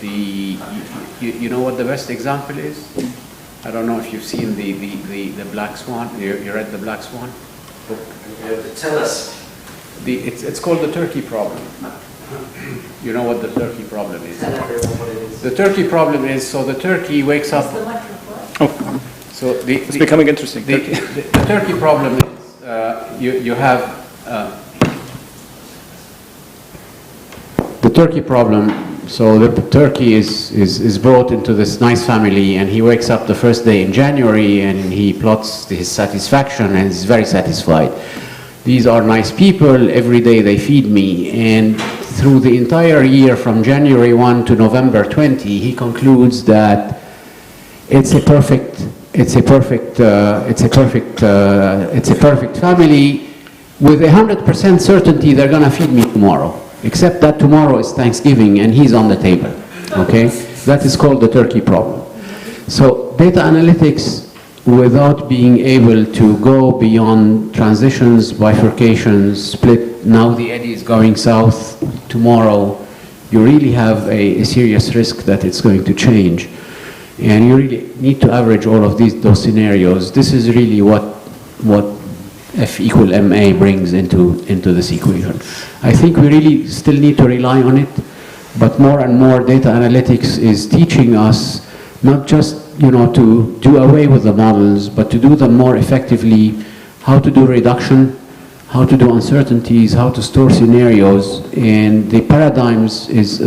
You know what the best example is? I don't know if you've seen the Black Swan. You read the Black Swan book? Tell us. It's called the turkey problem. You know what the turkey problem is? Tell everyone what it is. The turkey problem is, so the turkey wakes up. Oh. So it's becoming interesting. The turkey problem is you have the turkey problem. So the turkey is brought into this nice family, and he wakes up the first day in January, and he plots his satisfaction, and is very satisfied. These are nice people. Every day they feed me, and through the entire year, from January 1 to November 20, he concludes that it's a perfect family. With 100% certainty, they're going to feed me tomorrow. Except that tomorrow is Thanksgiving and he's on the table. Okay, that is called the turkey problem. So data analytics, without being able to go beyond transitions, bifurcations, split. Now the eddy is going south. Tomorrow, you really have a serious risk that it's going to change. And you really need to average all of those scenarios. This is really what F equal MA brings into this equation. I think we really still need to rely on it, but more and more data analytics is teaching us not just to do away with the models, but to do them more effectively, how to do reduction, how to do uncertainties, how to store scenarios, and the paradigms it's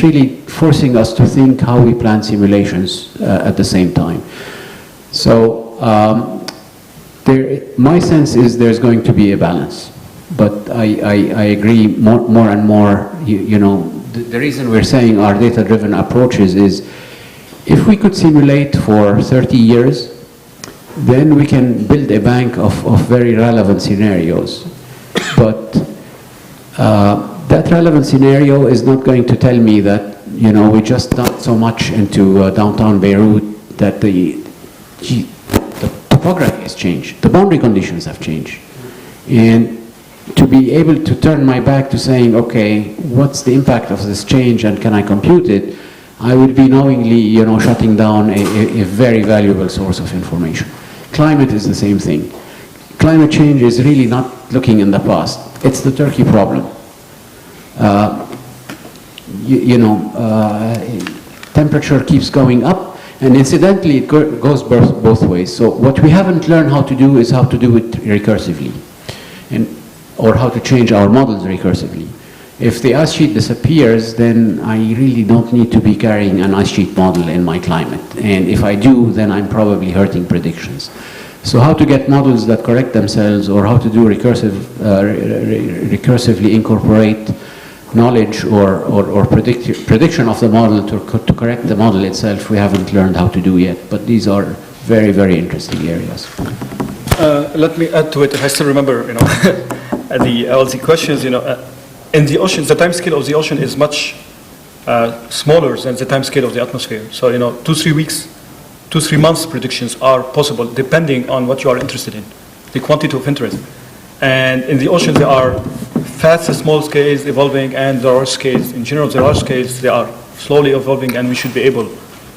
really forcing us to think how we plan simulations at the same time. So my sense is there's going to be a balance, but I agree more and more. The reason we're saying our data-driven approaches is if we could simulate for 30 years, then we can build a bank of very relevant scenarios. But that relevant scenario is not going to tell me that we just done so much into downtown Beirut that the topography has changed, the boundary conditions have changed. And to be able to turn my back to saying, okay, what's the impact of this change and can I compute it, I would be knowingly, shutting down a very valuable source of information. Climate is the same thing. Climate change is really not looking in the past. It's the turkey problem. Temperature keeps going up, And incidentally, it goes both ways. So what we haven't learned how to do is how to do it recursively, or how to change our models recursively. If the ice sheet disappears, then I really don't need to be carrying an ice sheet model in my climate. And if I do, then I'm probably hurting predictions. So how to get models that correct themselves, or how to do recursively incorporate knowledge or prediction of the model to correct the model itself, we haven't learned how to do yet. But these are very, very interesting areas. Let me add to it. If I still remember, all the questions, in the ocean, the time scale of the ocean is much smaller than the time scale of the atmosphere. So, 2-3 weeks, 2-3 months predictions are possible depending on what you are interested in, the quantity of interest. And in the ocean, there are fast, small scales evolving, and large scales. In general, the large scales, they are slowly evolving, and we should be able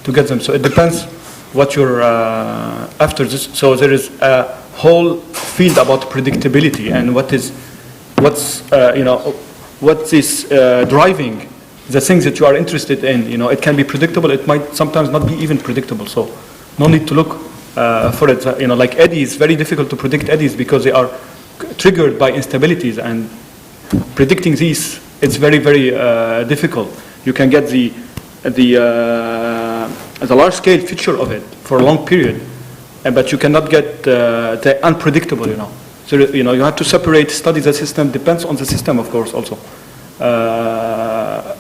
to get them. So it depends what you're after. So there is a whole field about predictability and what is driving the things that you are interested in. It can be predictable. It might sometimes not be even predictable. So no need to look for it. Like eddies, very difficult to predict eddies because they are triggered by instabilities, and predicting these, it's very, very difficult. You can get the large scale feature of it for a long period, but you cannot get the unpredictable. So, you have to separate, study the system, depends on the system, of course, also.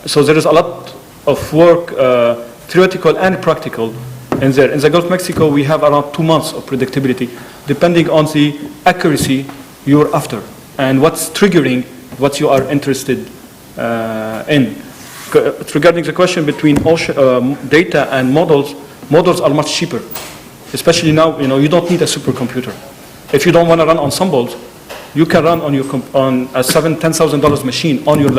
So there is a lot of work, theoretical and practical, in there. In the Gulf of Mexico, we have around 2 months of predictability, depending on the accuracy you're after and what's triggering what you are interested in. Regarding the question between data and models are much cheaper. Especially now, you don't need a supercomputer. If you don't want to run ensembles, you can run on a $7,000-$10,000 machine on your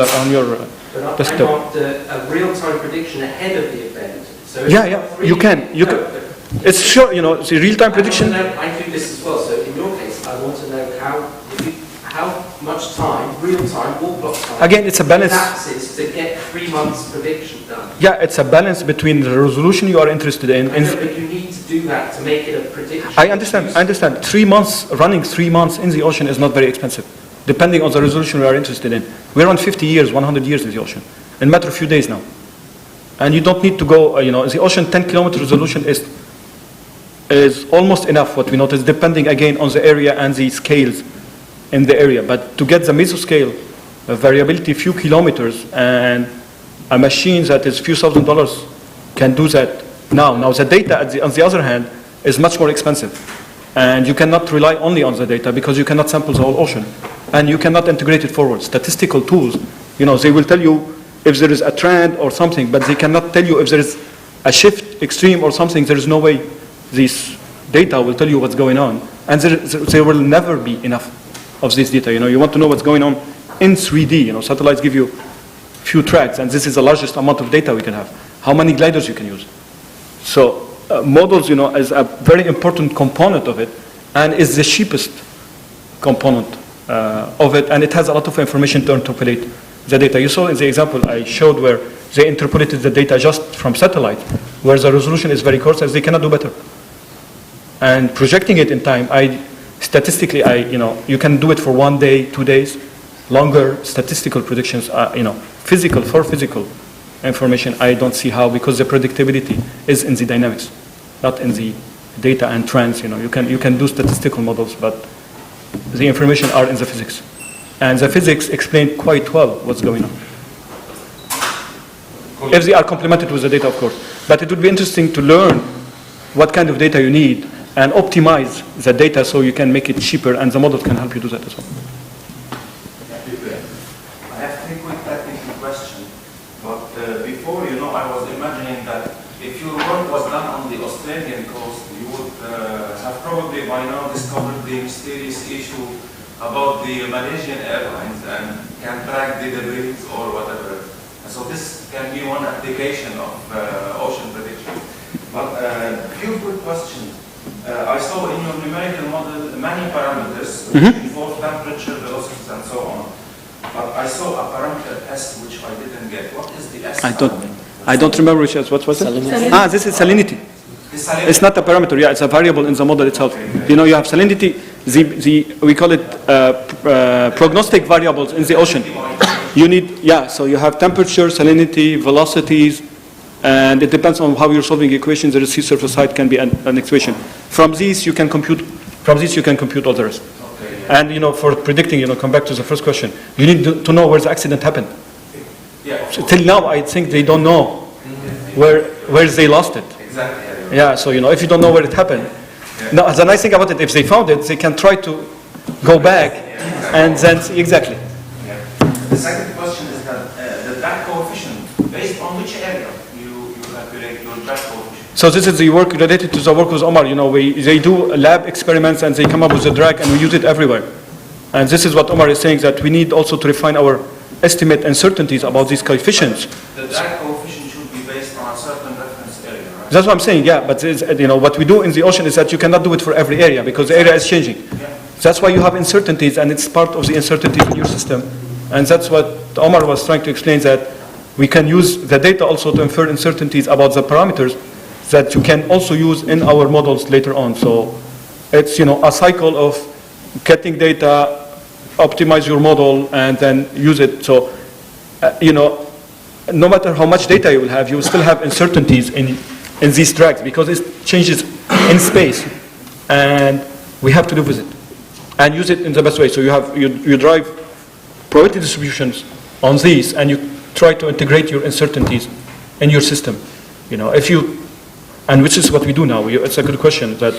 desktop. I want a real-time prediction ahead of the event. So you can. It's sure, the real-time prediction. I do this as well. So in your case, I want to know how much time, real-time, wall-clock time. Again, it's a balance. Elapses to get 3 months prediction done. Yeah, it's a balance between the resolution you are interested in. But you need to do that to make it a prediction. I understand. 3 months, running 3 months in the ocean is not very expensive, depending on the resolution we are interested in. We run 50 years, 100 years in the ocean, in a matter of few days now. And you don't need to go, the ocean 10-kilometer resolution is almost enough, what we notice, depending again on the area and the scales in the area. But to get the mesoscale variability, few kilometers, and a machine that is few $1,000s can do that now. Now the data, on the other hand, is much more expensive. And you cannot rely only on the data because you cannot sample the whole ocean. And you cannot integrate it forward. Statistical tools, they will tell you if there is a trend or something, but they cannot tell you if there is a shift, extreme or something. There is no way this data will tell you what's going on. And there will never be enough of this data. You want to know what's going on in 3D. Satellites give you few tracks, and this is the largest amount of data we can have. How many gliders you can use. So models, is a very important component of it, and is the cheapest component of it, and it has a lot of information to interpolate the data. You saw in the example I showed where they interpolated the data just from satellite, where the resolution is very coarse, as they cannot do better. And projecting it in time, statistically, you can do it for 1 day, 2 days. Longer statistical predictions are, physical information, I don't see how, because the predictability is in the dynamics, not in the data and trends. You can do statistical models, but the information are in the physics. And the physics explain quite well what's going on. If they are complemented with the data, of course. But it would be interesting to learn what kind of data you need and optimize the data so you can make it cheaper, and the model can help you do that as well. I have 3 quick technical questions. But before, I was imagining that if your work was done on the Australian coast, you would have probably by now discovered the mysterious issue about the Malaysian airlines and can track the debris or whatever. So this can be one application of ocean prediction. But a few quick questions. I saw in your numerical model many parameters which involve temperature, velocities, and so on. But I saw a parameter S which I didn't get. What is the S? I don't remember which S. What was it? Salinity. This is salinity. salinity. It's not a parameter, yeah, it's a variable in the model itself. You know, you have salinity, we call it prognostic variables in the ocean. You need, yeah, so you have temperature, salinity, velocities, and it depends on how you're solving equations. The sea surface height can be an equation. From these you can compute all the rest. And you know, for predicting, you know, come back to the first question, you need to know where the accident happened. So till now, I think they don't know where they lost it. Exactly. Yeah, so you know, if you don't know where it happened, now the nice thing about it, if they found it, they can try to go back and then exactly. The second question is that the drag coefficient, based on which area you calculate your drag coefficient? So this is the work related to the work with Omar. You know, they do lab experiments and they come up with a drag and we use it everywhere. And this is what Omar is saying, that we need also to refine our estimate uncertainties about these coefficients. The drag coefficient should be based on a certain reference area, right? That's what I'm saying, yeah. But you know, what we do in the ocean is that you cannot do it for every area because the area is changing. Yeah. That's why you have uncertainties, and it's part of the uncertainties in your system. And that's what Omar was trying to explain, that we can use the data also to infer uncertainties about the parameters that you can also use in our models later on. So it's, you know, a cycle of getting data, optimize your model, and then use it. So, you know, no matter how much data you will have, you will still have uncertainties in these drags because it changes in space. And we have to live with it and use it in the best way. So you drive probability distributions on these, and you try to integrate your uncertainties in your system. You know, and which is what we do now. It's a good question, that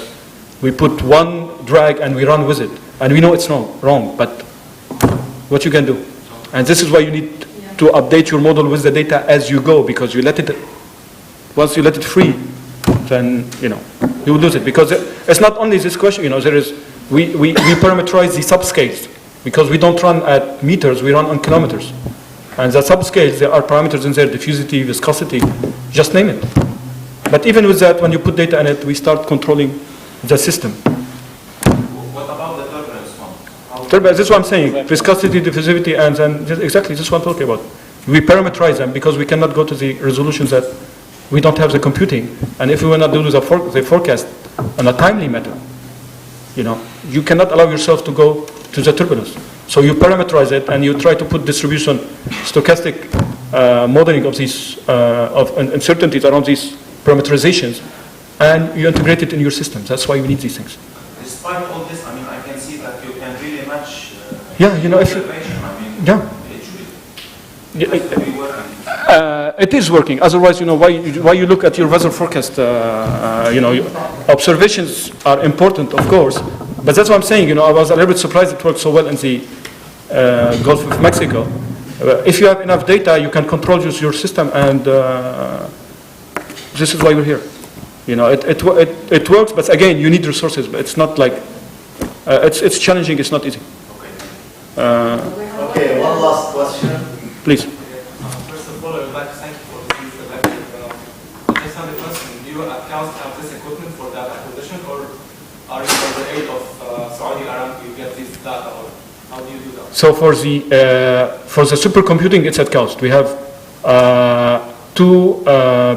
we put one drag and we run with it, and we know it's wrong, but what you can do. And this is why you need to update your model with the data as you go, because once you let it free, then, you know, you will lose it. Because it's not only this question, you know, we parameterize the subscales, because we don't run at meters, we run on kilometers. And the subscales, there are parameters in there, diffusivity, viscosity, just name it. But even with that, when you put data in it, we start controlling the system. What about the turbulence one? Turbulence, this is what I'm saying, viscosity, diffusivity, and then exactly this is what I'm talking about. We parameterize them because we cannot go to the resolutions that we don't have the computing. And if we want to do the forecast in a timely manner, you know, you cannot allow yourself to go to the turbulence. So you parameterize it and you try to put distribution, stochastic modeling of these of uncertainties around these parameterizations, and you integrate it in your system. That's why we need these things. Despite all this, I mean, I can see that you can really match. Yeah, you know, if you, I mean, yeah. It is working. Otherwise, you know, why you look at your weather forecast? You know, observations are important, of course, but that's what I'm saying. You know, I was a little bit surprised it worked so well in the Gulf of Mexico. If you have enough data, you can control your system, and this is why we're here. You know, it works, but again, you need resources. But it's not like it's challenging. It's not easy. Okay, one last question. Please. First of all, I would like to thank you for this lecture. I just have a question. Do you have this equipment for that acquisition, or are you for the aid of Saudi Aramco you get this data, or how do you do that? So for the supercomputing, it's at cost. We have two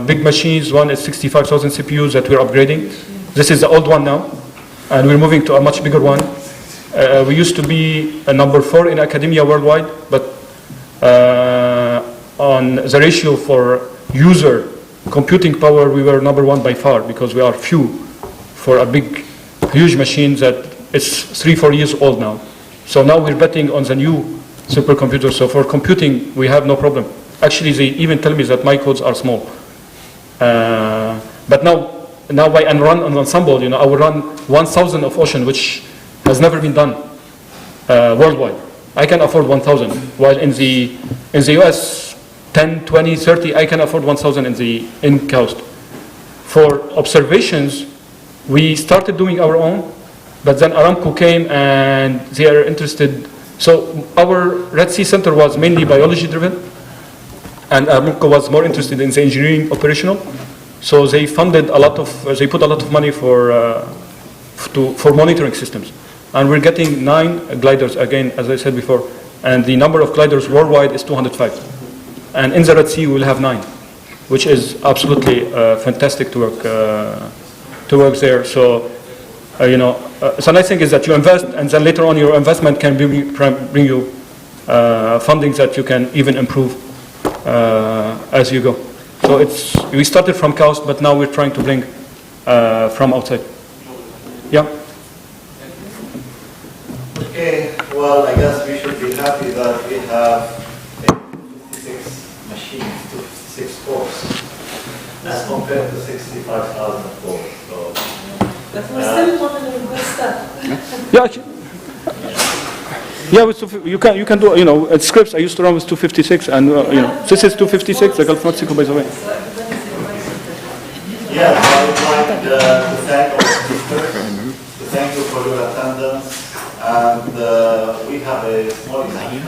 big machines. One is 65,000 CPUs that we're upgrading. This is the old one now, and we're moving to a much bigger one. We used to be a number 4 in academia worldwide, but on the ratio for user computing power, we were number 1 by far, because we are few for a big, huge machine that is 3-4 years old now. So now we're betting on the new supercomputer. So for computing, we have no problem. Actually, they even tell me that my codes are small. But now I run on Ensemble, you know, I will run 1,000 of Ocean, which has never been done worldwide. I can afford 1,000, while in the US, 10, 20, 30, I can afford 1,000 in cost. For observations, we started doing our own, but then Aramco came and they are interested. So our Red Sea Center was mainly biology driven, and Aramco was more interested in the engineering operational. So they funded they put a lot of money for monitoring systems. And we're getting 9 gliders, again, as I said before, and the number of gliders worldwide is 205. And in the Red Sea, we'll have 9, which is absolutely fantastic to work to work there. So, so nice thing is that you invest, and then later on your investment can bring you funding that you can even improve as you go. So we started from cost, but now we're trying to bring from outside. Yeah. Okay, well, I guess we should be happy that we have 56 machines, 56 cores, as compared to 65,000 cores. So, But we're still modeling good stuff. Yeah, you can do, scripts I used to run with 256, and this is 256, the Gulf of Mexico, by the way. yeah, I would like to thank all speakers, to thank you for your attendance, and we have a small exhibition.